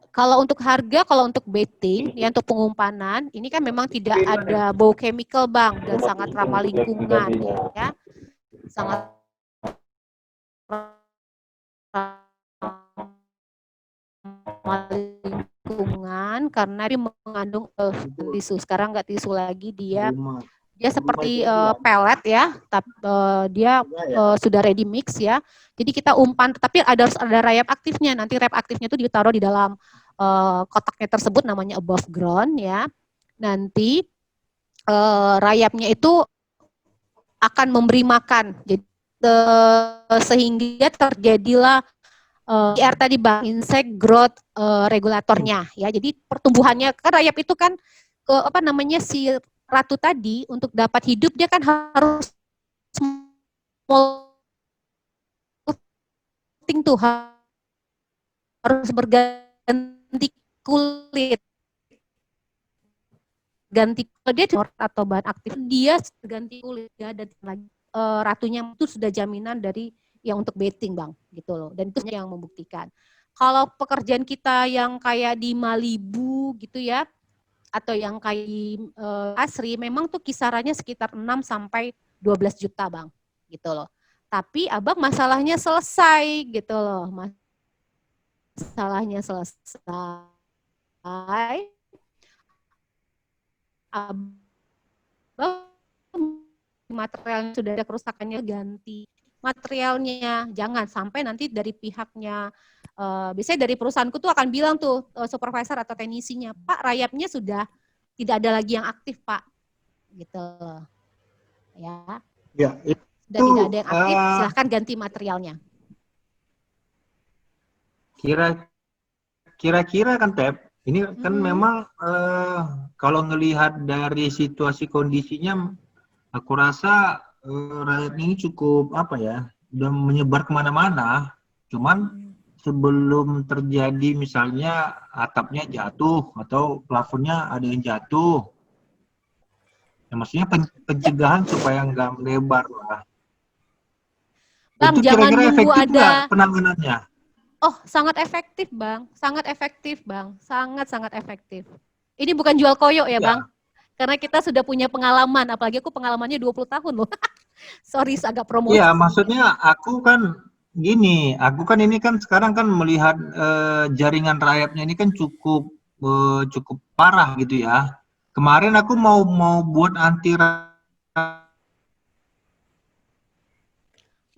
Kalau untuk harga, kalau untuk betting, ya untuk pengumpanan, ini kan memang tidak ada bau chemical bang dan sangat ramah lingkungan, ya, sangat ramah lingkungan karena dia mengandung tisu. Sekarang nggak tisu lagi, dia seperti pellet ya, tapi dia sudah ready mix ya. Jadi kita umpan, tapi harus ada rayap aktifnya. Nanti rayap aktifnya itu ditaruh di dalam kotaknya tersebut, namanya above ground ya. Nanti rayapnya itu akan memberi makan, jadi sehingga terjadilah IR tadi bang, insect growth regulatornya ya. Jadi pertumbuhannya kan rayap itu kan si ratu tadi untuk dapat hidup dia kan harus molting tuh, harus berganti kulit, ganti dia atau bahan aktif, dia ganti kulit ya, dan lagi ratunya itu sudah jaminan dari yang untuk betting bang gitu loh, dan itu yang membuktikan. Kalau pekerjaan kita yang kayak di Malibu gitu ya, atau yang kayak Asri, memang tuh kisarannya sekitar 6 sampai 12 juta bang gitu loh. Tapi abang masalahnya selesai gitu loh, masalahnya selesai, abang materialnya sudah ada kerusakannya, ganti materialnya, jangan sampai nanti dari pihaknya, biasanya dari perusahaanku tuh akan bilang tuh supervisor atau teknisinya, Pak rayapnya sudah tidak ada lagi yang aktif Pak, gitu ya. Ya itu, sudah tidak ada yang aktif, silahkan ganti materialnya. Kira-kira kan Tep, ini kan memang kalau ngelihat dari situasi kondisinya, aku rasa rayap ini cukup udah menyebar kemana-mana. Cuman sebelum terjadi misalnya atapnya jatuh atau plafonnya ada yang jatuh, ya maksudnya pencegahan supaya nggak melebar lah. Bang, itu jangan kira-kira nunggu efektif ada penanganannya? Oh, sangat efektif bang, sangat efektif bang, sangat efektif. Ini bukan jual koyo ya bang, karena kita sudah punya pengalaman, apalagi aku pengalamannya 20 tahun loh. Sorry, agak promosi. Iya, maksudnya aku kan gini, aku kan ini kan sekarang kan melihat jaringan rayapnya ini kan cukup parah gitu ya. Kemarin aku mau buat anti rayap.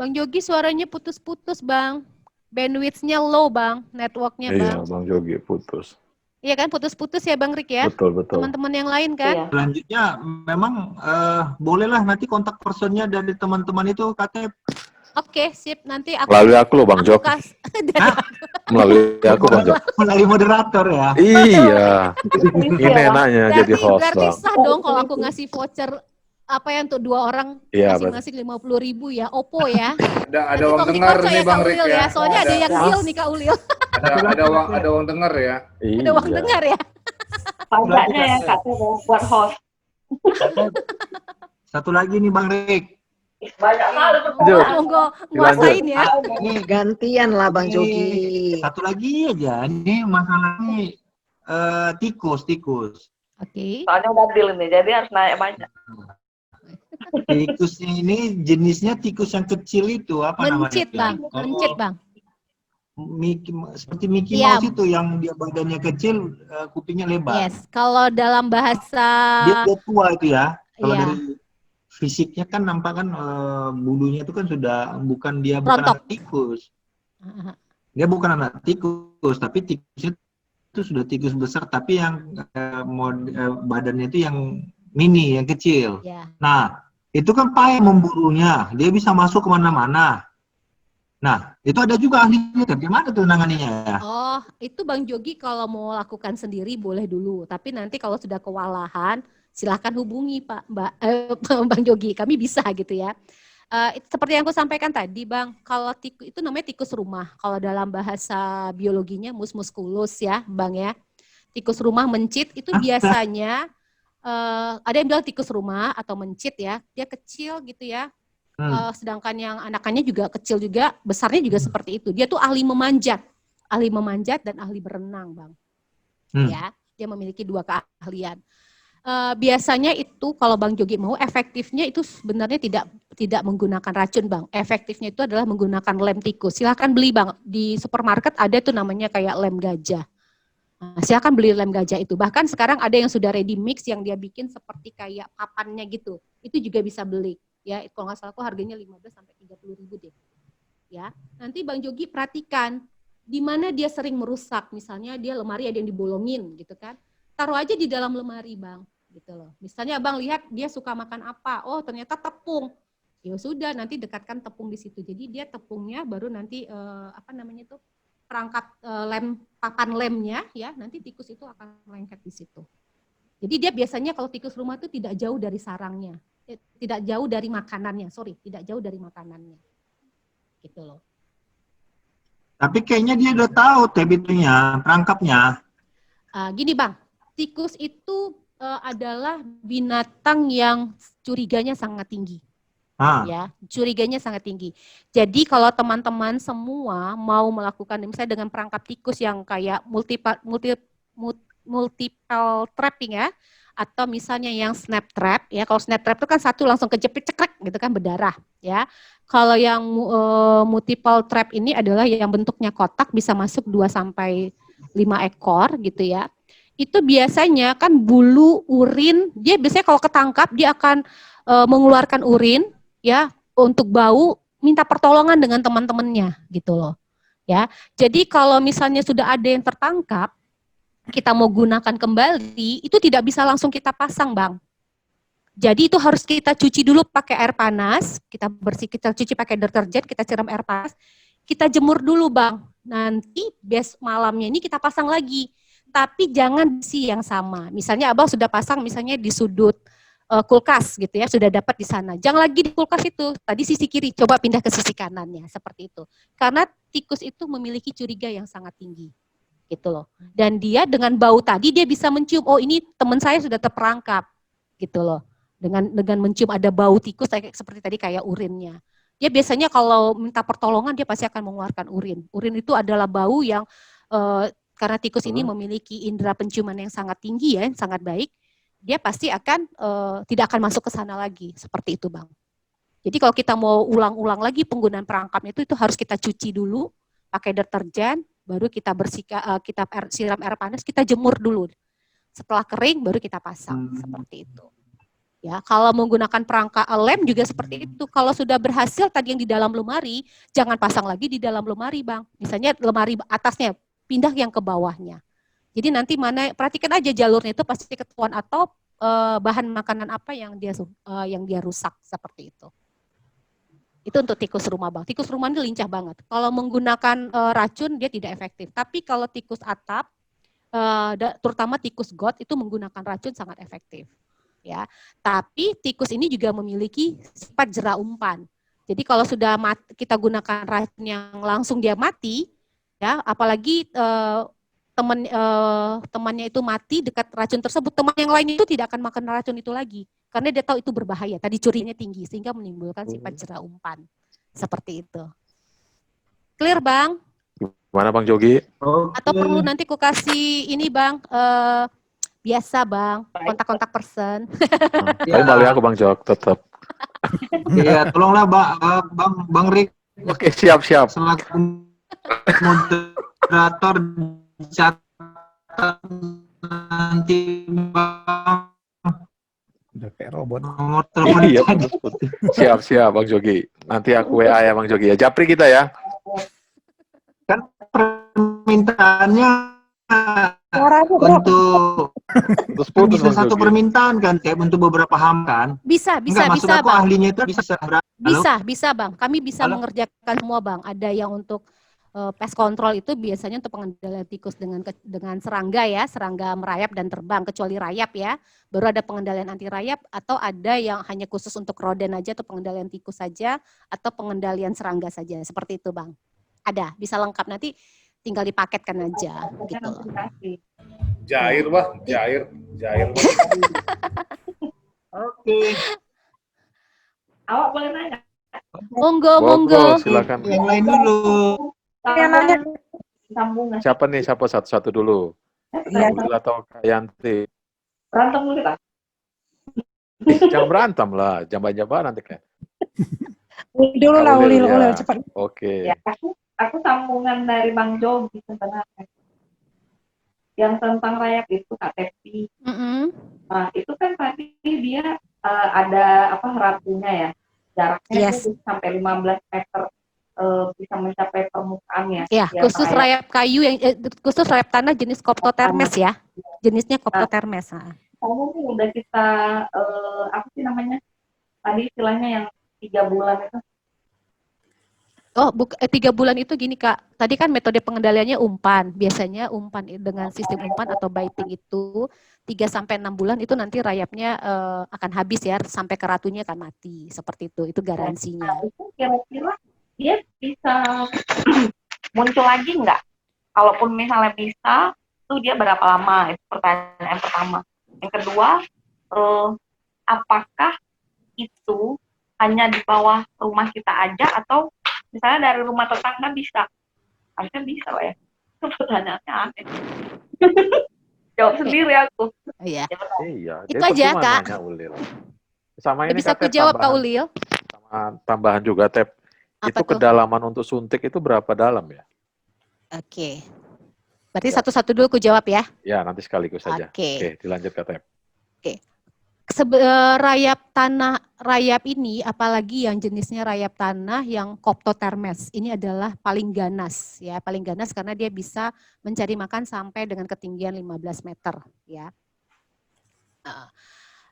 Bang Jogi suaranya putus-putus bang, bandwidth-nya low bang, networknya bang. Iya, Bang Jogi putus. Iya kan, putus-putus ya Bang Rik ya? Betul. Teman-teman yang lain kan? Iya. Selanjutnya memang bolehlah nanti kontak personnya dari teman-teman itu KTP. Oke, sip. Nanti aku Lalu aku loh Bang Jok. Melalui aku, Bang Jo. Melalui moderator ya. Iya, ini Iya, Bang. enaknya jadi host, Berarti Bang. sah dong kalau aku ngasih voucher apa ya untuk 2 orang Iya, masing-masing 50.000 ya, Oppo ya. Ada Nanti uang tolong dengar dikocok nih ya Kak Bang Rik Ulil ya, ya. soalnya ada yang Ada. deal nih Kak Ulil. Ada uang dengar ya. Ada uang Iya. dengar ya. Pajaknya ya Kak Tero buat host. Satu lagi nih Bang Rik. Banyak kali Jo, Monggo nguasain ya. Nih, Gantian lah Bang Jogi. satu lagi aja. Ini masalah ini tikus. Oke. Soalnya udah deal ini, jadi harus naik banyak. Tikus ini jenisnya tikus yang kecil itu apa Mencit, namanya? Bang. Mencit, Bang. Seperti Mickey Iya. Mouse itu yang dia badannya kecil, kupingnya lebar. Yes, kalau dalam bahasa Dia udah tua itu ya. Kalau Iya. dari fisiknya kan nampak kan bulunya itu kan sudah bukan Rontok. anak tikus. Dia bukan anak tikus, tapi tikusnya itu sudah tikus besar, tapi yang badannya itu yang mini, yang kecil. Ya. Nah, itu kan payah memburunya. Dia bisa masuk kemana-mana. Nah, itu ada juga ahlinya. Gimana tuh nanganinya ya? Oh, itu Bang Jogi kalau mau lakukan sendiri boleh dulu. Tapi nanti kalau sudah kewalahan, silahkan hubungi Bang Jogi. Kami bisa gitu ya. Seperti yang aku sampaikan tadi, Bang. Kalau tikus itu namanya tikus rumah. Kalau dalam bahasa biologinya mus musculus ya, Bang ya. Tikus rumah mencit itu biasanya ada yang bilang tikus rumah atau mencit ya. Dia kecil gitu ya. Sedangkan yang anakannya juga kecil juga, besarnya juga seperti itu. Dia tuh ahli memanjat dan ahli berenang, Bang. Ya, dia memiliki 2 keahlian. Biasanya itu kalau Bang Jogi mau efektifnya itu sebenarnya tidak menggunakan racun, Bang. Efektifnya itu adalah menggunakan lem tikus. Silahkan beli, Bang. Di supermarket ada tuh namanya kayak lem gajah. Nah, silakan beli lem gajah itu. Bahkan sekarang ada yang sudah ready mix yang dia bikin seperti kayak papannya gitu. Itu juga bisa beli. Ya, kalau nggak salah aku harganya 15 sampai 30.000 deh. Ya, nanti Bang Jogi perhatikan di mana dia sering merusak. Misalnya dia lemari ada yang dibolongin gitu kan. Taruh aja di dalam lemari, Bang, gitu loh. Misalnya Abang lihat dia suka makan apa? Oh, ternyata tepung. Ya sudah, nanti dekatkan tepung di situ. Jadi dia tepungnya baru nanti perangkat papan lemnya ya, nanti tikus itu akan lengket di situ. Jadi dia biasanya kalau tikus rumah itu tidak jauh dari sarangnya. Tidak jauh dari makanannya, tidak jauh dari makanannya. Gitu loh. Tapi kayaknya dia udah tahu itunya, perangkapnya. Gini Bang, tikus itu adalah binatang yang curiganya sangat tinggi. Ya, curiganya sangat tinggi. Jadi kalau teman-teman semua mau melakukan misalnya dengan perangkap tikus yang kayak multiple trapping ya, atau misalnya yang snap trap ya, kalau snap trap itu kan satu langsung kejepit cekrek gitu kan berdarah ya. Kalau yang multiple trap ini adalah yang bentuknya kotak bisa masuk 2 sampai 5 ekor gitu ya. Itu biasanya kan bulu, urin, dia biasanya kalau ketangkap dia akan mengeluarkan urin ya untuk bau, minta pertolongan dengan teman-temannya gitu loh. Ya. Jadi kalau misalnya sudah ada yang tertangkap, kita mau gunakan kembali, itu tidak bisa langsung kita pasang, Bang. Jadi itu harus kita cuci dulu pakai air panas, kita cuci pakai deterjen, kita siram air panas, kita jemur dulu, Bang. Nanti malamnya ini kita pasang lagi. Tapi jangan di yang sama. Misalnya Abang sudah pasang misalnya di sudut kulkas gitu ya, sudah dapat di sana. Jangan lagi di kulkas itu, tadi sisi kiri, coba pindah ke sisi kanannya, seperti itu. Karena tikus itu memiliki curiga yang sangat tinggi. Gitu loh. Dan dia dengan bau tadi dia bisa mencium, oh ini teman saya sudah terperangkap, gitu loh. Dengan mencium ada bau tikus seperti tadi kayak urinnya. Dia biasanya kalau minta pertolongan dia pasti akan mengeluarkan urin. Urin itu adalah bau yang karena tikus ini memiliki indera penciuman yang sangat tinggi ya, yang sangat baik, dia pasti akan tidak akan masuk ke sana lagi, seperti itu Bang. Jadi kalau kita mau ulang-ulang lagi penggunaan perangkapnya itu harus kita cuci dulu pakai deterjen. Baru kita kita siram air panas, kita jemur dulu. Setelah kering baru kita pasang, seperti itu. Ya, kalau menggunakan perangkap lem juga seperti itu. Kalau sudah berhasil tadi yang di dalam lemari, jangan pasang lagi di dalam lemari, Bang. Misalnya lemari atasnya, pindah yang ke bawahnya. Jadi nanti perhatikan aja jalurnya itu pasti ketahuan atau bahan makanan apa yang dia rusak seperti itu. Itu untuk tikus rumah Bang. Tikus rumah ini lincah banget. Kalau menggunakan racun dia tidak efektif. Tapi kalau tikus atap, terutama tikus got itu menggunakan racun sangat efektif. Ya, tapi tikus ini juga memiliki sifat jera umpan. Jadi kalau sudah kita gunakan racun yang langsung dia mati, ya, apalagi temannya itu mati dekat racun tersebut, teman yang lain itu tidak akan makan racun itu lagi karena dia tahu itu berbahaya. Tadi curinya tinggi sehingga menimbulkan sifat jera umpan. Seperti itu. Clear Bang? Mana Bang Jogi? Atau perlu nanti ku kasih ini Bang, biasa Bang, kontak-kontak person. Tapi balik aku Bang Jog tetap. Iya, tolonglah Bang Rick. Oke, siap. Selaku moderator catat nanti Bang. Udah kayak robot. Nomor telepon Iya, siap Bang Jogi. Nanti aku WA ya Bang Jogi ya. Japri kita ya. kan permintaannya untuk Putus bisa Bang satu Jogi. permintaan kan, kayak untuk beberapa ham kan? Bisa Maksud aku Bang. ahlinya itu bisa seberapa? Bisa Bang. Kami bisa Halo? mengerjakan semua Bang. Ada yang untuk pest control itu biasanya untuk pengendalian tikus dengan serangga ya, serangga merayap dan terbang kecuali rayap ya. Baru ada pengendalian anti rayap atau ada yang hanya khusus untuk roden aja atau pengendalian tikus saja atau pengendalian serangga saja. Seperti itu Bang. Ada, bisa lengkap nanti tinggal dipaketkan aja gitu loh. Jair, Bah. Jair. Oke. Awak boleh nanya. Monggo. Silakan. Yang lain dulu. Sambungan. Siapa nih? Siapa satu-satu dulu? Iya. Ulil atau Kak Yanti? Berantem dulu Pak. Jangan berantem lah, jamban-jamban nanti kayak. Dulu lah, Kak Ulil, Ulil, ya. cepat. Oke. Ya, aku sambungan dari Bang Jogi sebenarnya. Yang tentang rayap itu Kak Tepi. Nah, itu kan tadi dia ada ratunya ya. Jaraknya itu sampai 15 meter bisa mencapai permukaannya. Ya, khusus rayap kayu yang khusus rayap tanah jenis Koptotermes ya. Jenisnya Koptotermes. Kamu nih udah kita apa sih namanya? Tadi istilahnya yang 3 bulan itu. Oh, 3 bulan itu gini Kak. Tadi kan metode pengendaliannya umpan. Biasanya umpan dengan sistem umpan atau biting itu 3 sampai 6 bulan itu nanti rayapnya akan habis ya, sampai ke ratunya akan mati. Seperti itu. Itu garansinya. Nah, itu kira-kira dia bisa muncul lagi nggak? Kalaupun misalnya bisa, itu dia berapa lama? Itu pertanyaan pertama. Yang kedua, apakah itu hanya di bawah rumah kita aja atau misalnya dari rumah tetangga bisa? Harusnya bisa Pak ya. Itu pertanyaannya aneh. Jawab sendiri aku. Iya. Iya. Itu aja Kak. Sama ini bisa aku jawab Kak Ulil. Sama tambahan juga Tep. Itu kedalaman untuk suntik itu berapa dalam ya? Oke. Berarti satu-satu dulu aku jawab ya. Ya, nanti sekaligus saja. Oke. Dilanjut ke Tep. Oke. Rayap ini apalagi yang jenisnya rayap tanah yang Koptotermes. Ini adalah paling ganas ya, paling ganas karena dia bisa mencari makan sampai dengan ketinggian 15 meter ya.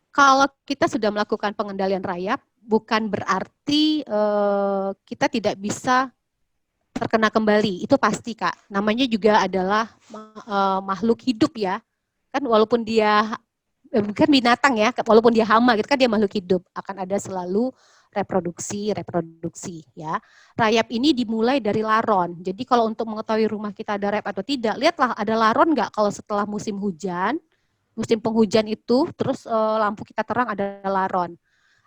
Kalau kita sudah melakukan pengendalian rayap, bukan berarti kita tidak bisa terkena kembali. Itu pasti Kak. Namanya juga adalah makhluk hidup ya. Kan walaupun dia bukan binatang ya, walaupun dia hama gitu kan dia makhluk hidup, akan ada selalu reproduksi ya. Rayap ini dimulai dari laron. Jadi kalau untuk mengetahui rumah kita ada rayap atau tidak, lihatlah ada laron nggak kalau setelah musim hujan, musim penghujan itu, terus lampu kita terang ada laron.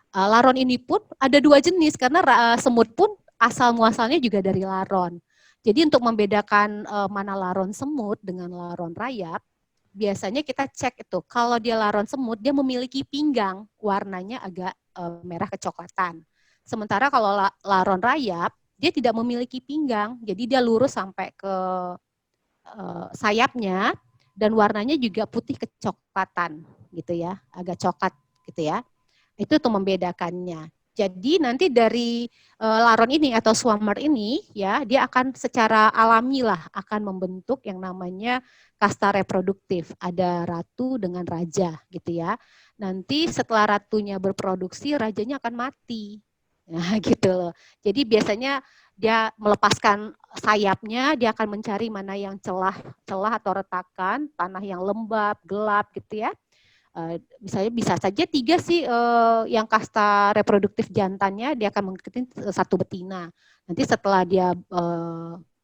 Laron ini pun ada 2 jenis karena semut pun asal muasalnya juga dari laron. Jadi untuk membedakan mana laron semut dengan laron rayap, biasanya kita cek itu. Kalau dia laron semut, dia memiliki pinggang, warnanya agak merah kecoklatan. Sementara kalau laron rayap, dia tidak memiliki pinggang, jadi dia lurus sampai ke sayapnya dan warnanya juga putih kecoklatan, gitu ya, agak coklat, gitu ya. Itu untuk membedakannya. Jadi nanti dari laron ini atau swarmer ini ya dia akan secara alami lah akan membentuk yang namanya kasta reproduktif. Ada ratu dengan raja gitu ya. Nanti setelah ratunya berproduksi rajanya akan mati. Nah, gitu loh. Jadi biasanya dia melepaskan sayapnya, dia akan mencari mana yang celah atau retakan, tanah yang lembab, gelap gitu ya. Misalnya bisa saja 3 sih yang kasta reproduktif jantannya, dia akan mengikuti 1 betina. Nanti setelah dia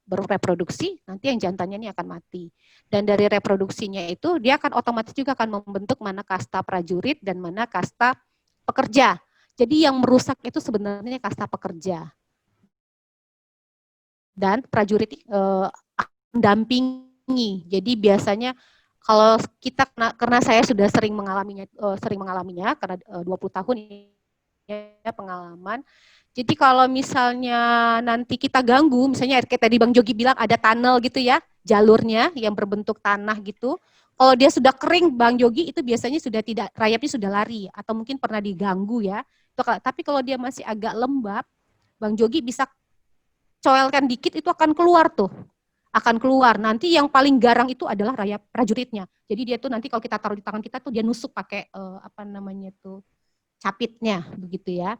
bereproduksi, nanti yang jantannya ini akan mati. Dan dari reproduksinya itu, dia akan otomatis juga akan membentuk mana kasta prajurit dan mana kasta pekerja. Jadi yang merusak itu sebenarnya kasta pekerja. Dan prajurit mendampingi. Jadi biasanya kalau kita, karena saya sudah sering mengalaminya karena 20 tahun ya pengalaman. Jadi kalau misalnya nanti kita ganggu, misalnya kayak tadi Bang Jogi bilang ada tunnel gitu ya, jalurnya yang berbentuk tanah gitu. Kalau dia sudah kering Bang Jogi itu biasanya sudah tidak, rayapnya sudah lari atau mungkin pernah diganggu ya. Tapi kalau dia masih agak lembab, Bang Jogi bisa coelkan dikit itu akan keluar tuh. Akan keluar. Nanti yang paling garang itu adalah rayap prajuritnya. Jadi dia tuh nanti kalau kita taruh di tangan kita tuh dia nusuk pakai capitnya begitu ya.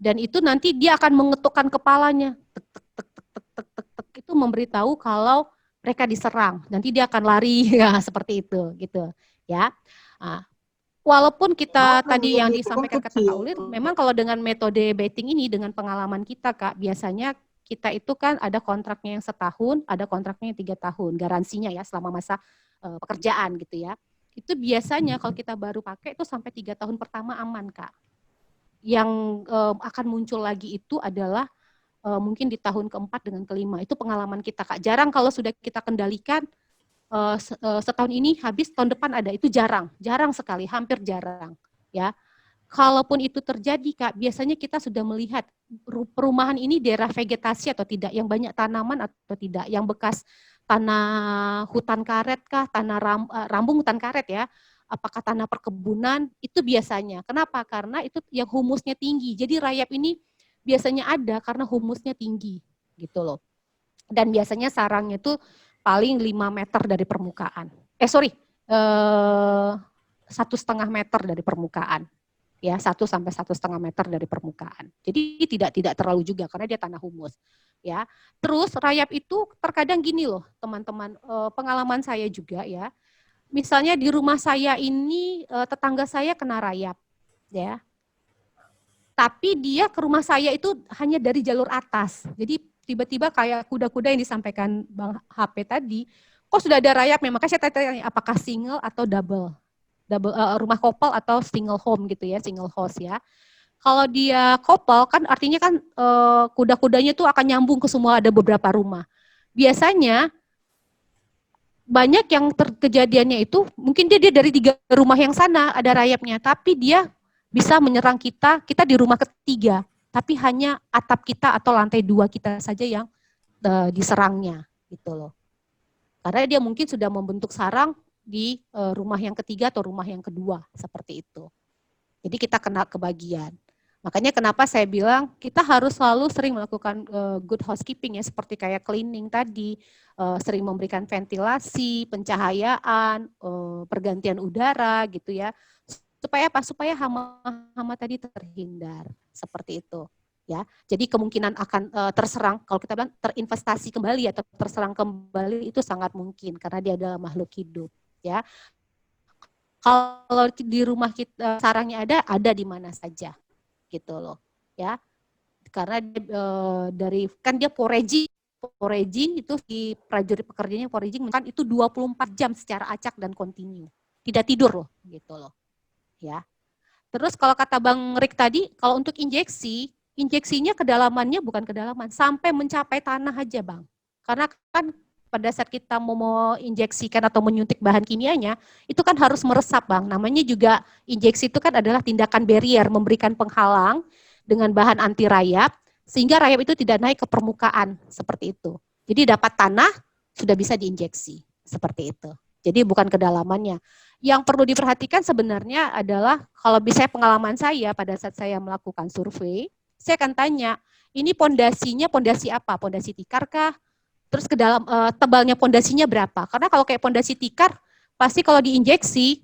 Dan itu nanti dia akan mengetukkan kepalanya. Tek, tek, tek, tek, tek, tek, tek, tek. Itu memberitahu kalau mereka diserang. Nanti dia akan lari ya seperti itu gitu ya. Nah, walaupun kita tadi yang disampaikan kata Kak Ulir, memang kalau dengan metode baiting ini dengan pengalaman kita Kak, biasanya kita itu kan ada kontraknya yang 1 tahun, ada kontraknya yang 3 tahun, garansinya ya selama masa pekerjaan gitu ya. Itu biasanya kalau kita baru pakai itu sampai 3 tahun pertama aman Kak. Yang akan muncul lagi itu adalah mungkin di tahun keempat dengan kelima. Itu pengalaman kita Kak. Jarang kalau sudah kita kendalikan setahun ini habis, tahun depan ada. Itu jarang sekali, hampir jarang ya. Kalaupun itu terjadi Kak, biasanya kita sudah melihat perumahan ini daerah vegetasi atau tidak, yang banyak tanaman atau tidak, yang bekas tanah hutan karet kah, tanah rambung hutan karet ya, apakah tanah perkebunan, itu biasanya. Kenapa? Karena itu yang humusnya tinggi. Jadi rayap ini biasanya ada karena humusnya tinggi gitu loh. Dan biasanya sarangnya itu paling 5 meter dari permukaan. 1,5 meter dari permukaan. Ya, 1 sampai 1,5 meter dari permukaan. Jadi tidak terlalu juga karena dia tanah humus. Ya. Terus rayap itu terkadang gini loh, teman-teman, pengalaman saya juga ya. Misalnya di rumah saya ini tetangga saya kena rayap, ya. Tapi dia ke rumah saya itu hanya dari jalur atas. Jadi tiba-tiba kayak kuda-kuda yang disampaikan Bang HP tadi, kok sudah ada rayapnya? Makanya saya tanya apakah single atau double rumah couple atau single home gitu ya, single house ya. Kalau dia couple kan artinya kan kuda-kudanya tuh akan nyambung ke semua, ada beberapa rumah. Biasanya banyak yang kejadiannya itu mungkin dia dari 3 rumah yang sana ada rayapnya, tapi dia bisa menyerang kita di rumah ketiga, tapi hanya atap kita atau lantai 2 kita saja yang diserangnya gitu loh. Karena dia mungkin sudah membentuk sarang di rumah yang ketiga atau rumah yang kedua, seperti itu. Jadi kita kena kebagian. Makanya kenapa saya bilang kita harus selalu sering melakukan good housekeeping ya, seperti kayak cleaning tadi, sering memberikan ventilasi, pencahayaan, pergantian udara gitu ya. Supaya apa? Supaya hama-hama tadi terhindar, seperti itu. Ya, jadi kemungkinan akan terserang, kalau kita bilang terinvestasi kembali atau terserang kembali itu sangat mungkin karena dia adalah makhluk hidup. Ya, kalau di rumah kita sarangnya ada di mana saja, gitu loh, ya. Karena dari kan dia foraging itu di prajurit pekerjanya foraging kan itu 24 jam secara acak dan kontinu, tidak tidur loh, gitu loh, ya. Terus kalau kata Bang Rik tadi, kalau untuk injeksinya kedalamannya bukan kedalaman, sampai mencapai tanah aja Bang, karena kan pada saat kita mau injeksikan atau menyuntik bahan kimianya, itu kan harus meresap Bang. Namanya juga injeksi itu kan adalah tindakan barrier, memberikan penghalang dengan bahan anti rayap, sehingga rayap itu tidak naik ke permukaan, seperti itu. Jadi dapat tanah, sudah bisa diinjeksi, seperti itu. Jadi bukan kedalamannya. Yang perlu diperhatikan sebenarnya adalah, kalau bisa pengalaman saya pada saat saya melakukan survei, saya akan tanya, ini pondasinya pondasi apa? Pondasi tikar kah? Terus ke dalam tebalnya pondasinya berapa? Karena kalau kayak pondasi tikar, pasti kalau diinjeksi,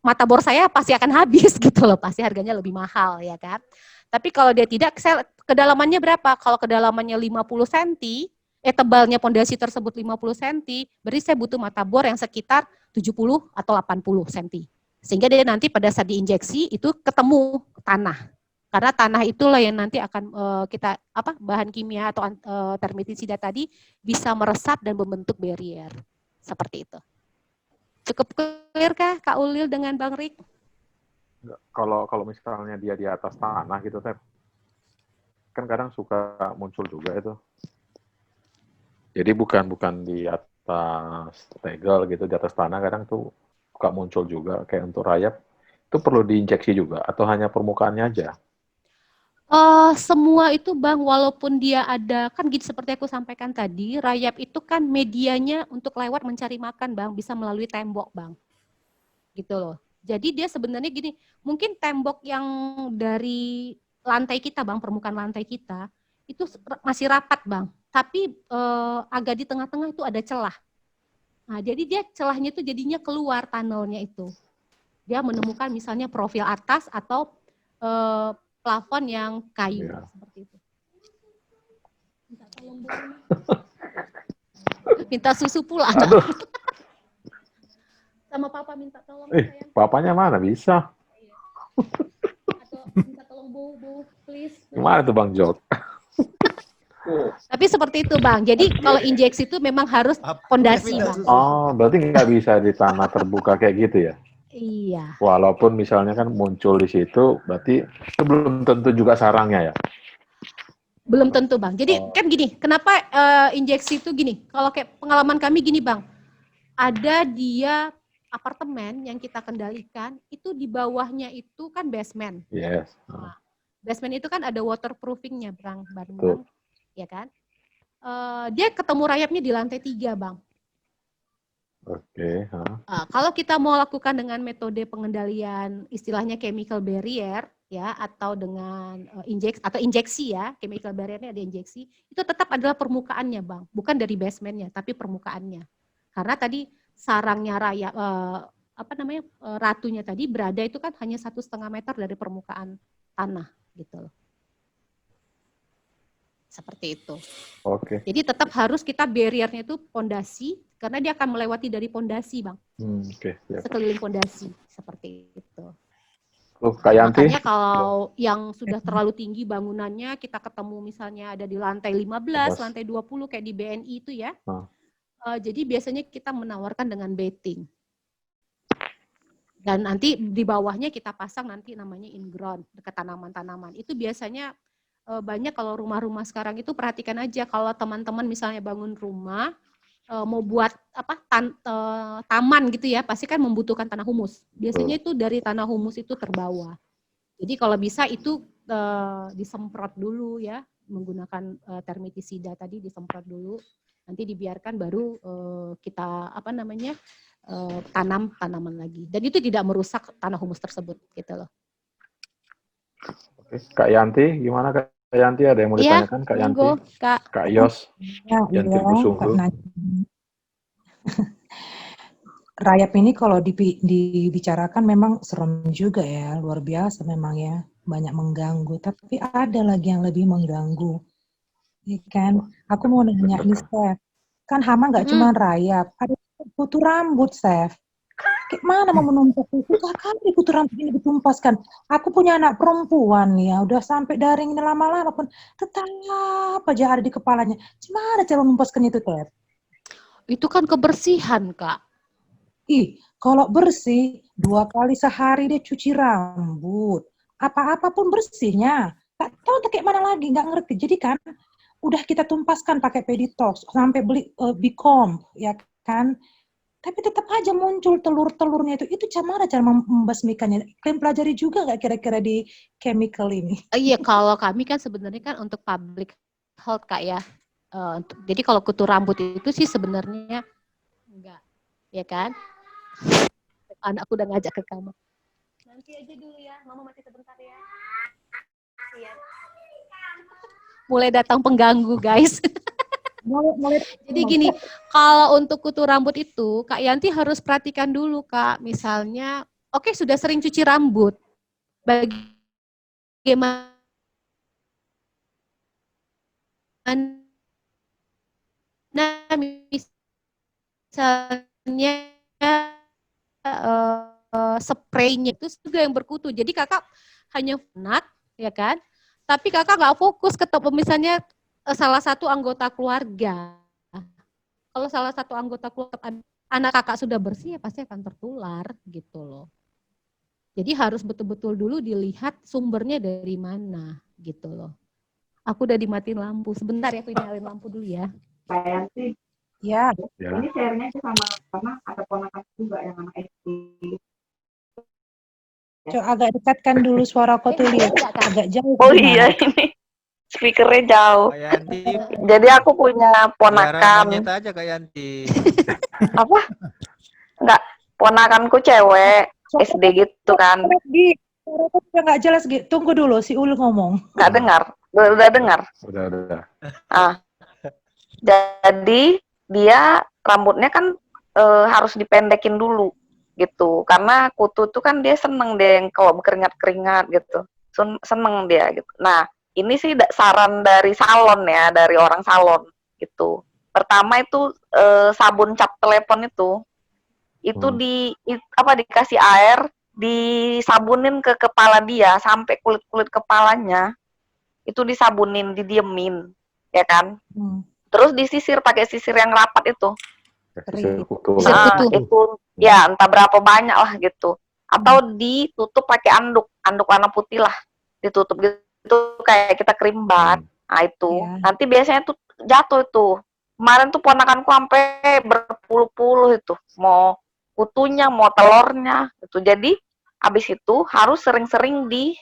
mata bor saya pasti akan habis gitu loh, pasti harganya lebih mahal ya kan. Tapi kalau dia tidak, saya kedalamannya berapa? Kalau kedalamannya 50 cm, tebalnya pondasi tersebut 50 cm, berarti saya butuh mata bor yang sekitar 70 atau 80 cm. Sehingga dia nanti pada saat diinjeksi itu ketemu tanah. Karena tanah itulah yang nanti akan kita bahan kimia atau termitisida tadi bisa meresap dan membentuk barrier. Seperti itu. Cukup clear kah Kak Ulil dengan Bang Rik? Kalau misalnya dia di atas tanah gitu, Tep, kan kadang suka muncul juga itu. Jadi bukan di atas tegel gitu, di atas tanah kadang tuh suka muncul juga. Kayak untuk rayap, itu perlu diinjeksi juga atau hanya permukaannya aja? Semua itu Bang, walaupun dia ada, kan gitu seperti aku sampaikan tadi, rayap itu kan medianya untuk lewat mencari makan Bang, bisa melalui tembok Bang. Gitu loh. Jadi dia sebenarnya gini, mungkin tembok yang dari lantai kita Bang, permukaan lantai kita, itu masih rapat Bang, tapi agak di tengah-tengah itu ada celah. Nah, jadi dia celahnya itu jadinya keluar tunnelnya itu. Dia menemukan misalnya profil atas atau plafon yang kayu, seperti itu. Minta tolong minta susu pula. Aduh. Sama papa minta tolong. Papanya mana bisa? Atau minta tolong bu, please. Gimana tuh Bang Jok? Tapi seperti itu Bang. Jadi kalau injeksi itu memang harus fondasi Bang. Oh, berarti nggak bisa di tanah terbuka kayak gitu ya? Iya. Walaupun misalnya kan muncul di situ, berarti itu belum tentu juga sarangnya ya? Belum tentu Bang. Jadi kan gini, kenapa injeksi itu gini? Kalau kayak pengalaman kami gini Bang, ada dia apartemen yang kita kendalikan, itu di bawahnya itu kan basement. Yes. Nah, basement itu kan ada waterproofingnya Bang, ya kan? Dia ketemu rayapnya di lantai 3 Bang. Oke. Kalau kita mau lakukan dengan metode pengendalian istilahnya chemical barrier ya atau dengan injeksi ya, chemical barriernya ada injeksi, itu tetap adalah permukaannya Bang, bukan dari basementnya tapi permukaannya. Karena tadi sarangnya rayap ratunya tadi berada itu kan hanya 1,5 meter dari permukaan tanah gitu loh. Seperti itu. Oke. Jadi tetap harus kita barriernya itu pondasi karena dia akan melewati dari pondasi Bang. Oke. Sekeliling pondasi seperti itu. Kak Yanti. Makanya kalau yang sudah terlalu tinggi bangunannya kita ketemu misalnya ada di lantai 15, lantai 20 kayak di BNI itu ya. Jadi biasanya kita menawarkan dengan betting. Dan nanti di bawahnya kita pasang nanti namanya in-ground dekat tanaman-tanaman. Itu biasanya banyak kalau rumah-rumah sekarang itu perhatikan aja kalau teman-teman misalnya bangun rumah mau buat taman gitu ya, pasti kan membutuhkan tanah humus. Biasanya itu dari tanah humus itu terbawa. Jadi kalau bisa itu disemprot dulu ya, menggunakan termitisida tadi disemprot dulu. Nanti dibiarkan baru kita tanam tanaman lagi. Dan itu tidak merusak tanah humus tersebut gitu loh. Oke. Kak Yanti, gimana Kak Yanti? Ada yang mau ditanyakan Kak Yanti? Kak Yos? Yanti Busunggu. Rayap ini kalau dibicarakan memang serem juga ya, luar biasa memang ya, banyak mengganggu. Tapi ada lagi yang lebih mengganggu, ya kan? Aku mau nanya nih, Chef, kan hama nggak cuma rayap, ada kutu rambut, Chef. Gimana mau menumpas itu? Kali kutu rambut ini ditumpaskan. Aku punya anak perempuan ya, udah sampai daring ini lama-lama pun tetap aja ada di kepalanya. Gimana cara menumpaskannya itu, Chef? Itu kan kebersihan, Kak. Kalau bersih 2 kali sehari dia cuci rambut. Apa-apa pun bersihnya. Gak tahu kayak mana lagi, nggak ngerti. Jadi kan udah kita tumpaskan pakai peditox sampai beli Bicomb, ya kan? Tapi tetap aja muncul telur-telurnya itu. Itu cara membasmikannya. Kalian pelajari juga nggak kira-kira di chemical ini? Iya, kalau kami kan sebenarnya kan untuk public health Kak ya. Jadi kalau kutu rambut itu sih sebenarnya enggak, ya kan? Anakku udah ngajak ke kamar. Nanti aja dulu ya, Mama masih sebentar ya. Mulai datang pengganggu guys. Jadi gini, kalau untuk kutu rambut itu, Kak Yanti harus perhatikan dulu, Kak. Misalnya, oke sudah sering cuci rambut. Bagaimana misalnya spraynya itu juga yang berkutu. Jadi kakak hanya nat, ya kan? Tapi kakak nggak fokus ke misalnya salah satu anggota keluarga. Kalau salah satu anggota keluarga anak kakak sudah bersih, ya pasti akan tertular gitu loh. Jadi harus betul-betul dulu dilihat sumbernya dari mana gitu loh. Aku udah dimatiin lampu. Sebentar ya, aku nyalain lampu dulu ya. Saya sih, Ya, ini share-nya sih sama karena ada ponakan juga yang anak SD. coba agak dekatkan dulu suara kau tuh, Lil. Agak jauh. Oh gimana? iya, ini speakernya jauh. Kak Yanti, Jadi aku punya pelihara ponakan. monyet aja Kak Yanti. Apa? Enggak, ponakanku cewek, SD gitu kan. Suara kau udah nggak jelas, Gi. Tunggu dulu, si Ul ngomong. Nggak dengar, udah dengar. Udah. Ah, jadi dia rambutnya kan harus dipendekin dulu gitu, karena kutu tuh kan dia seneng deh kalau berkeringat-keringat gitu, seneng dia gitu. Nah, ini sih saran dari salon ya, dari orang salon gitu. Pertama itu sabun cap telepon itu dikasih air, disabunin ke kepala dia sampai kulit kepalanya itu disabunin, didiemin, ya kan? Terus disisir pakai sisir yang rapat itu. Sisir kutu. Itu ya entah berapa banyak lah gitu. Atau ditutup pakai anduk warna putih lah, ditutup gitu kayak kita kerimban. Nah itu nanti biasanya tuh jatuh itu. Kemarin tuh ponakanku sampai berpuluh-puluh itu, mau kutunya, mau telurnya itu. Jadi habis itu harus sering-sering di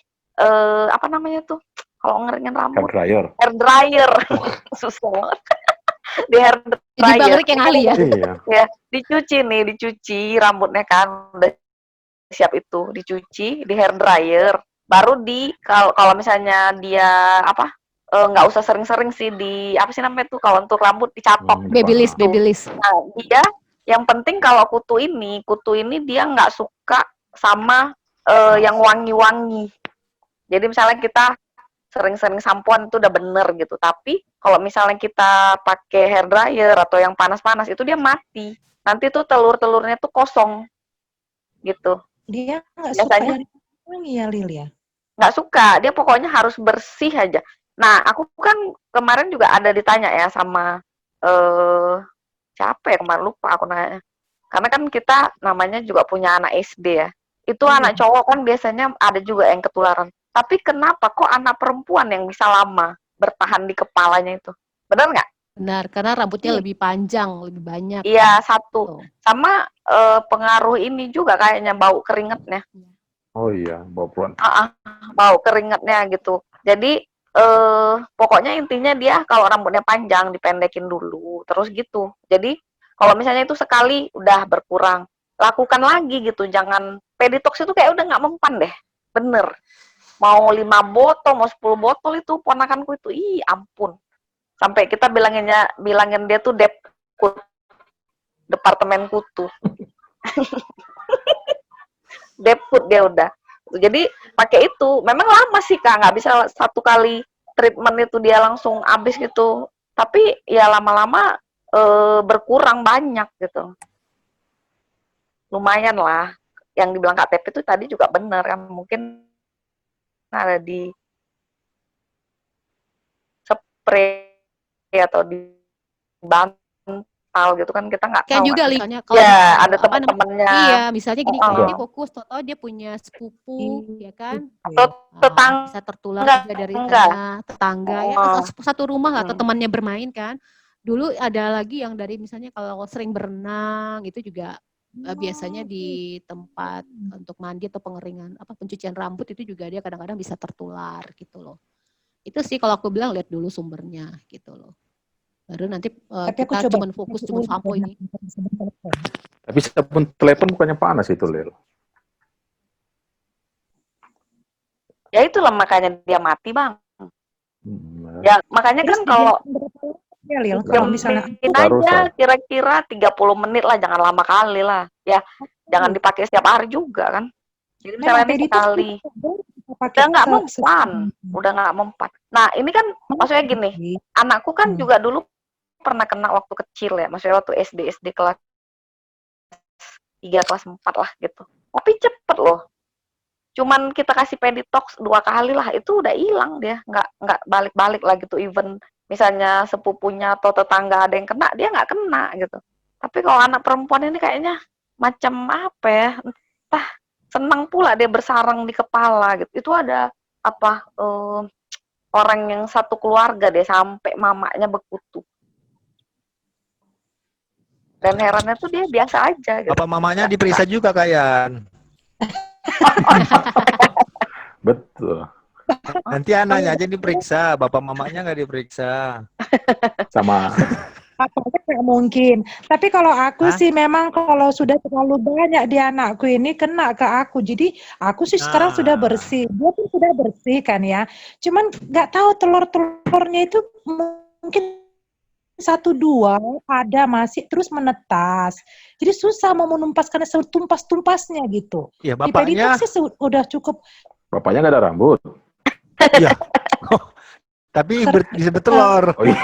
apa namanya tuh? Kalau ngeringin rambut, hair dryer. Susah banget. Di hair dryer. Jadi Bang yang ahli ya. Ya, dicuci rambutnya kan udah siap itu, dicuci di hair dryer. Baru kalau misalnya dia nggak usah sering-sering sih apa sih namanya tuh kalau untuk rambut dicatok. Babyliss. Nah, dia yang penting kalau kutu ini dia nggak suka sama yang wangi-wangi. Jadi misalnya kita sering-sering sampoan itu udah bener gitu. Tapi kalau misalnya kita pakai hair dryer atau yang panas-panas itu dia mati. Nanti tuh telur-telurnya tuh kosong gitu. Dia nggak suka yang wangi ya, Lil ya? Nggak suka. Dia pokoknya harus bersih aja. Nah, aku kan kemarin juga ada ditanya ya sama siapa ya kemarin, lupa aku nanya. Karena kan kita namanya juga punya anak SD ya. Itu anak cowok kan biasanya ada juga yang ketularan. Tapi kenapa kok anak perempuan yang bisa lama bertahan di kepalanya itu? Benar nggak? Benar, karena rambutnya lebih panjang, lebih banyak. Iya, satu. Sama pengaruh ini juga kayaknya bau keringetnya. Oh iya, bau pelan. Bau keringetnya gitu. Jadi pokoknya intinya dia kalau rambutnya panjang dipendekin dulu, terus gitu. Jadi kalau misalnya itu sekali udah berkurang, lakukan lagi gitu. Jangan peditox itu kayak udah nggak mempan deh. Bener. Mau 5 botol, mau 10 botol itu ponakanku itu, ampun. Sampai kita bilangin dia tuh Depkut, departemen kutu. Depkut dia udah. Jadi pakai itu, memang lama sih Kak, nggak bisa satu kali treatment itu dia langsung habis gitu. Tapi ya lama-lama berkurang banyak gitu. Lumayan lah. Yang dibilang Kak Tepi itu tadi juga benar kan, mungkin ada di spray atau di bantal gitu kan, kita nggak tahu. Kan juga misalnya kalau ada teman-temannya. Iya, misalnya gini, kalau dia fokus, atau dia punya sepupu, ya kan? Atau tetangga. Bisa tertular juga dari tetangga, ya, atau satu rumah lah, atau temannya bermain kan. Dulu ada lagi yang dari misalnya kalau sering berenang, itu juga biasanya di tempat untuk mandi atau pengeringan pencucian rambut itu juga dia kadang-kadang bisa tertular gitu loh. Itu sih kalau aku bilang lihat dulu sumbernya gitu loh. Baru nanti kita cuma fokus sampo ini. Tapi sabun telepon bukannya panas itu, Lil? Ya itulah makanya dia mati, Bang. Ya makanya kan kalau ya, Lil, kalau misalnya aja kira-kira 30 menit lah, jangan lama kali lah. Ya, jangan dipakai setiap hari juga kan. Jadi misalnya ini sekali. pakai Udah nggak mempan, udah nggak mempan. Nah ini kan maksudnya gini, anakku kan juga dulu pernah kena waktu kecil ya, maksudnya waktu SD kelas 3 kelas 4 lah gitu. Tapi cepet loh. Cuman kita kasih peditox 2 kali lah, itu udah hilang dia, nggak balik-balik lagi tuh. Even misalnya sepupunya atau tetangga ada yang kena, dia nggak kena gitu. Tapi kalau anak perempuan ini kayaknya macam apa ya, entah senang pula dia bersarang di kepala gitu. Itu ada apa orang yang satu keluarga deh sampai mamanya berkutu. Dan herannya tuh dia biasa aja gitu. Apa mamanya diperiksa juga Kayan? Betul. Nanti anaknya aja diperiksa, bapak mamanya nggak diperiksa. Sama. Apanya nggak mungkin. Tapi kalau aku sih memang kalau sudah terlalu banyak di anakku ini kena ke aku. Jadi aku sih sekarang sudah bersih. Dia pun sudah bersih kan ya. Cuman nggak tahu telur-telurnya itu mungkin 1-2 ada masih terus menetas. Jadi susah mau menumpaskan setumpas-tumpasnya gitu. Ya Di bapaknya. peditox sih udah cukup. Bapaknya nggak ada rambut. Iya. Tapi bisa bertelur. Oh iya.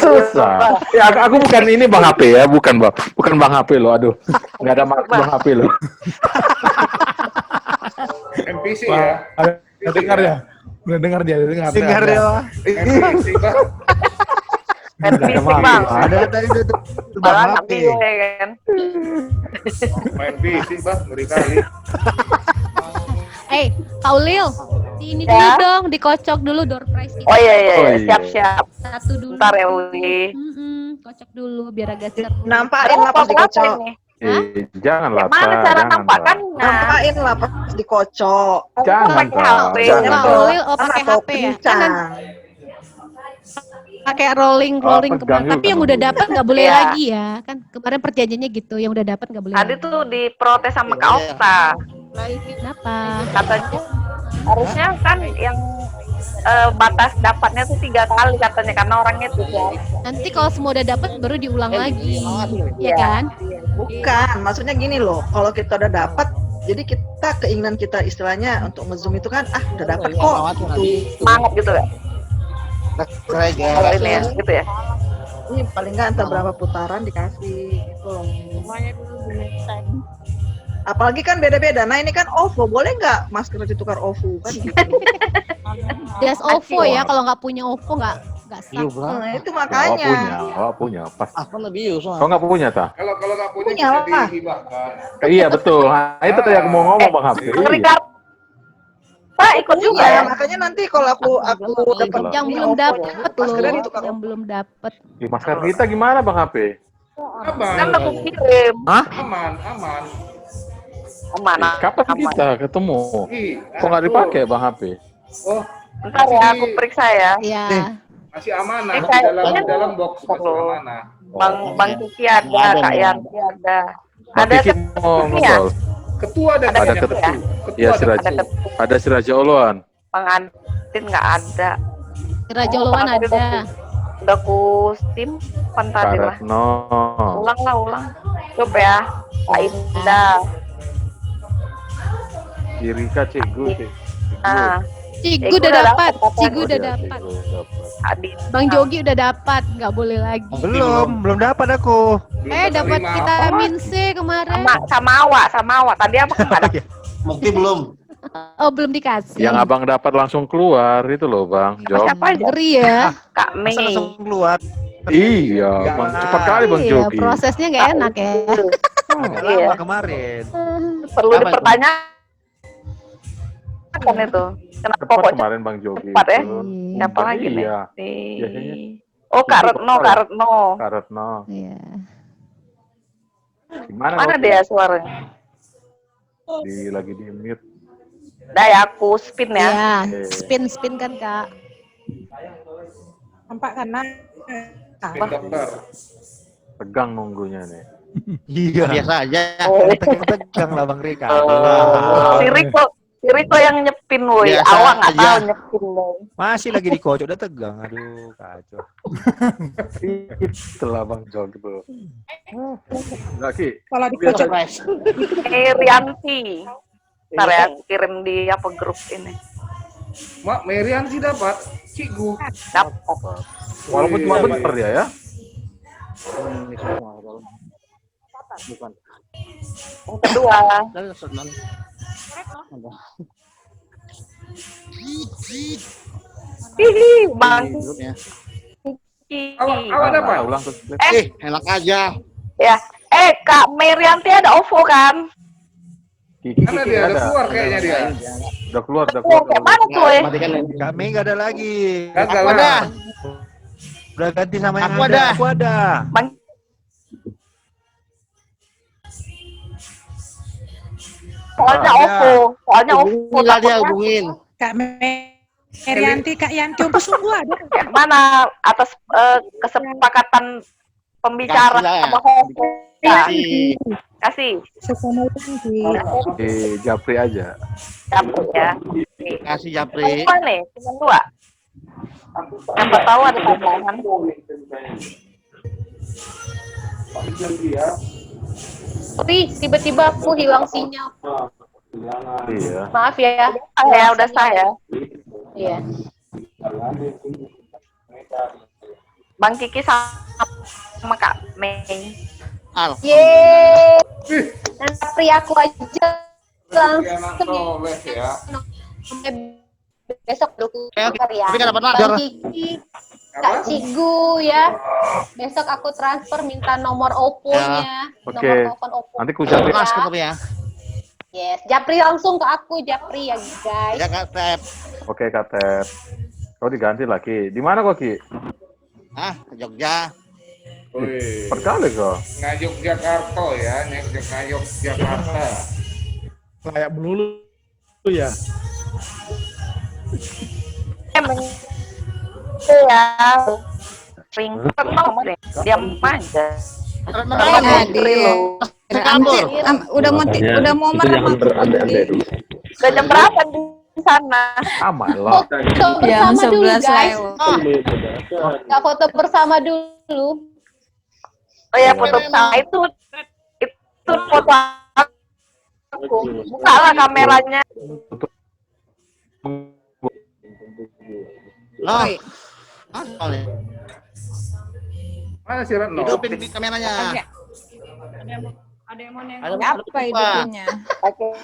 Susah. Ya aku bukan ini Bang HP ya, bukan Bang HP loh. Aduh, nggak ada Bang HP loh. NPC ya. Udah dengar ya? Udah dengar dia, dengar ya. NPC Bang. NPC Bang. Ada tadi tuh Malah Bang nggak HP. bingung ya kan. Main PC Bang, ngeri kali. Kak Ulil, ini Ya. dulu dong, dikocok dulu door prize kita. Oh iya, Oh, iya. siap-siap. Satu dulu. Bentar ya Uli. Kocok dulu biar agak seru. Nampakin Aduh, lah pas apa dikocok. ini? Janganlah. Mana Ta, cara jangan, nampakkan? Ta. Nampakin lah pas dikocok. Jangan, pakai Ta. HP. Jangan, Kak Ta. Ulil, pakai Atau HP ya? Kan pincang. pakai rolling pegang kemarin. yuk, Tapi yang kan udah dulu. dapat nggak boleh Iya. lagi ya. Kan kemarin perjanjiannya gitu, yang udah dapat nggak boleh. Tadi lagi. tuh diprotes sama Kak Okta. Kenapa? Katanya harusnya kan yang batas dapatnya tuh 3 kali katanya karena orangnya tuh ya. Nanti kalau semua udah dapat baru diulang lagi. Iya. Ya kan? Bukan, maksudnya gini loh. Kalau kita udah dapat, jadi kita keinginan kita istilahnya untuk nge-zoom itu kan, udah dapat kok. Gitu. Semangat gitu ya. Kalau ini ya, gitu ya. Ini paling nggak entah berapa putaran dikasih gitu loh. Apalagi kan beda-beda. Nah ini kan OVO, boleh nggak masker ditukar OVO kan gitu. Just OVO ya, kalau nggak punya OVO nggak sah. Nah, itu Oh makanya. punya. Pas. Kau nggak punya, Ta? Kalau nggak punya Punya bisa apa? dihibahkan. Iya betul. Nah, itu tuh yang mau ngomong Bang HP. Bang Iya. Rikard. Pak ikut juga Iya, ya. makanya nanti kalau aku dapat Yang ini belum OVO, dapat maskernya loh, ditukar yang OVO. belum dapat. Di masker kita gimana Bang HP? Aman. Kan aku kirim. Aman. Aman. Kapan aman. kita ketemu? Ih, Kok nggak dipakai Bang HP? Oh, Bentar ya, aku periksa ya. Iya. masih amanah Eh, di kayaknya- dalam box masih Oh. amanah. Bang Kiki ada, Kak Yanti ada. Bang Ada Kiki mau ini ya? ngobrol. Ketua dan Ada Ada ketua ya? Iya, si dan Raja. ketua. Ada si Raja Oloan. Bang Antin nggak ada. Raja Uluan Tadi ada. Udah ku simpan tadi lah. Karetno. Ulang. Coba ya. Kak Indah. Irika Cigu. Nah, Cigu udah dapat. Cigu udah Iya, dapat. Cigu dapat. Adit. Bang Jogi udah dapat, nggak boleh lagi. Belum dapat aku. Dapat vitamin C kemarin. Sama awak. Tadi apa nggak ada? Bukti belum? Oh, belum dikasih. Yang abang dapat langsung keluar itu loh Bang. Jom. Siapa aja? Ngeri ya. Kak Mei. Masa langsung keluar. Iya, Bang. Cepat kali Bang Iya, Jogi. prosesnya nggak enak ya. Agak Iya. lama kemarin. Perlu dipertanyakan itu. Kenapa Cepat kok kemarin Bang Jogi. cepat ya? itu. Siapa lagi nih? Iya. Biasanya. Oh, Kak Retno. Karetno. Iya. Gimana Mana kok? dia suaranya? Lagi di mute. Dah ya, aku spin ya. Iya, spin kan Kak. Tampak karena Dokter. Tegang nunggunya nih. Iya. Biasa aja. Tegang lah Bang Rika. Si Riko yang nyepin, woi. Biasa Awak nggak aja. tahu nyepin, woi. Masih lagi dikocok udah tegang. Aduh, kacau. Itulah Bang Jogi tuh. Enggak Ki. kalau dikocok Rianti. Ntar ya, aku kirim di apa grup ini. Mak Merianti dapat, Cigu. Dapat. Walaupun cuma bentar dia ya. Bukan. Yang kedua. Hihi, Bang. Awak dapat? Ulang terus. Enak aja. Ya. Kak Merianti ada OVO kan? Kiki Mana dia? Udah keluar kayaknya dia. Udah keluar. Kayak mana tuh ya? Kami nggak ada lagi. Gagal Aku ada. lah. Udah ganti sama yang Aku ada. Aku ada. Bang. Soalnya Ada. OVO. Soalnya OVO. Hubungin lah dia, hubungin. Kak Merianti, Kak Yanti, untuk sungguh ada. Kayak mana atas kesepakatan pembicara Kasih lah ya. sama OVO. Kasih. Kasih. Sesama Yanti. Japri aja. Campur ya. Kasih Japri. Cuma nih, cuma 2. Siapa tahu ada tambahan. Tapi tiba-tiba aku hilang sinyal. Iya. Maaf ya. Udah saya. Iya. Bang Kiki sama Kak Mei. Yeay. Nanti aku aja langsung Soleh ya. besok dulu ya. Tapi kan dapat Bang Kiki, Kak Cigu ya. Besok aku transfer minta nomor OPPO-nya, Oke. nomor telepon OPPO. Nanti ku Japri. Mas ketemu ya. Yes, Japri langsung ke aku, Japri ya guys. Ya Kak Tep. Oke, Kak Ted. Kau diganti lagi. Di mana kok, Ki? Ah, ke Jogja. Wih. Perkali kok. Ngayuk Jakarta ya, ngayuk Jakarta. Kayak melulu ya. Emang ya. Ring ngomong deh. Diam aja. Udah mau merem. Udah jam berapa di sana? Aman lah. Foto Jam bersama dulu 11 guys. lewat. Nggak foto bersama dulu. Oh ya, foto sama itu foto aku. Buka lah kameranya. Loh. Ah, oleh. Mana si Retno? Hidupin di kameranya. Ada yang mau nengok. Ada Apa hidupinnya? Oke.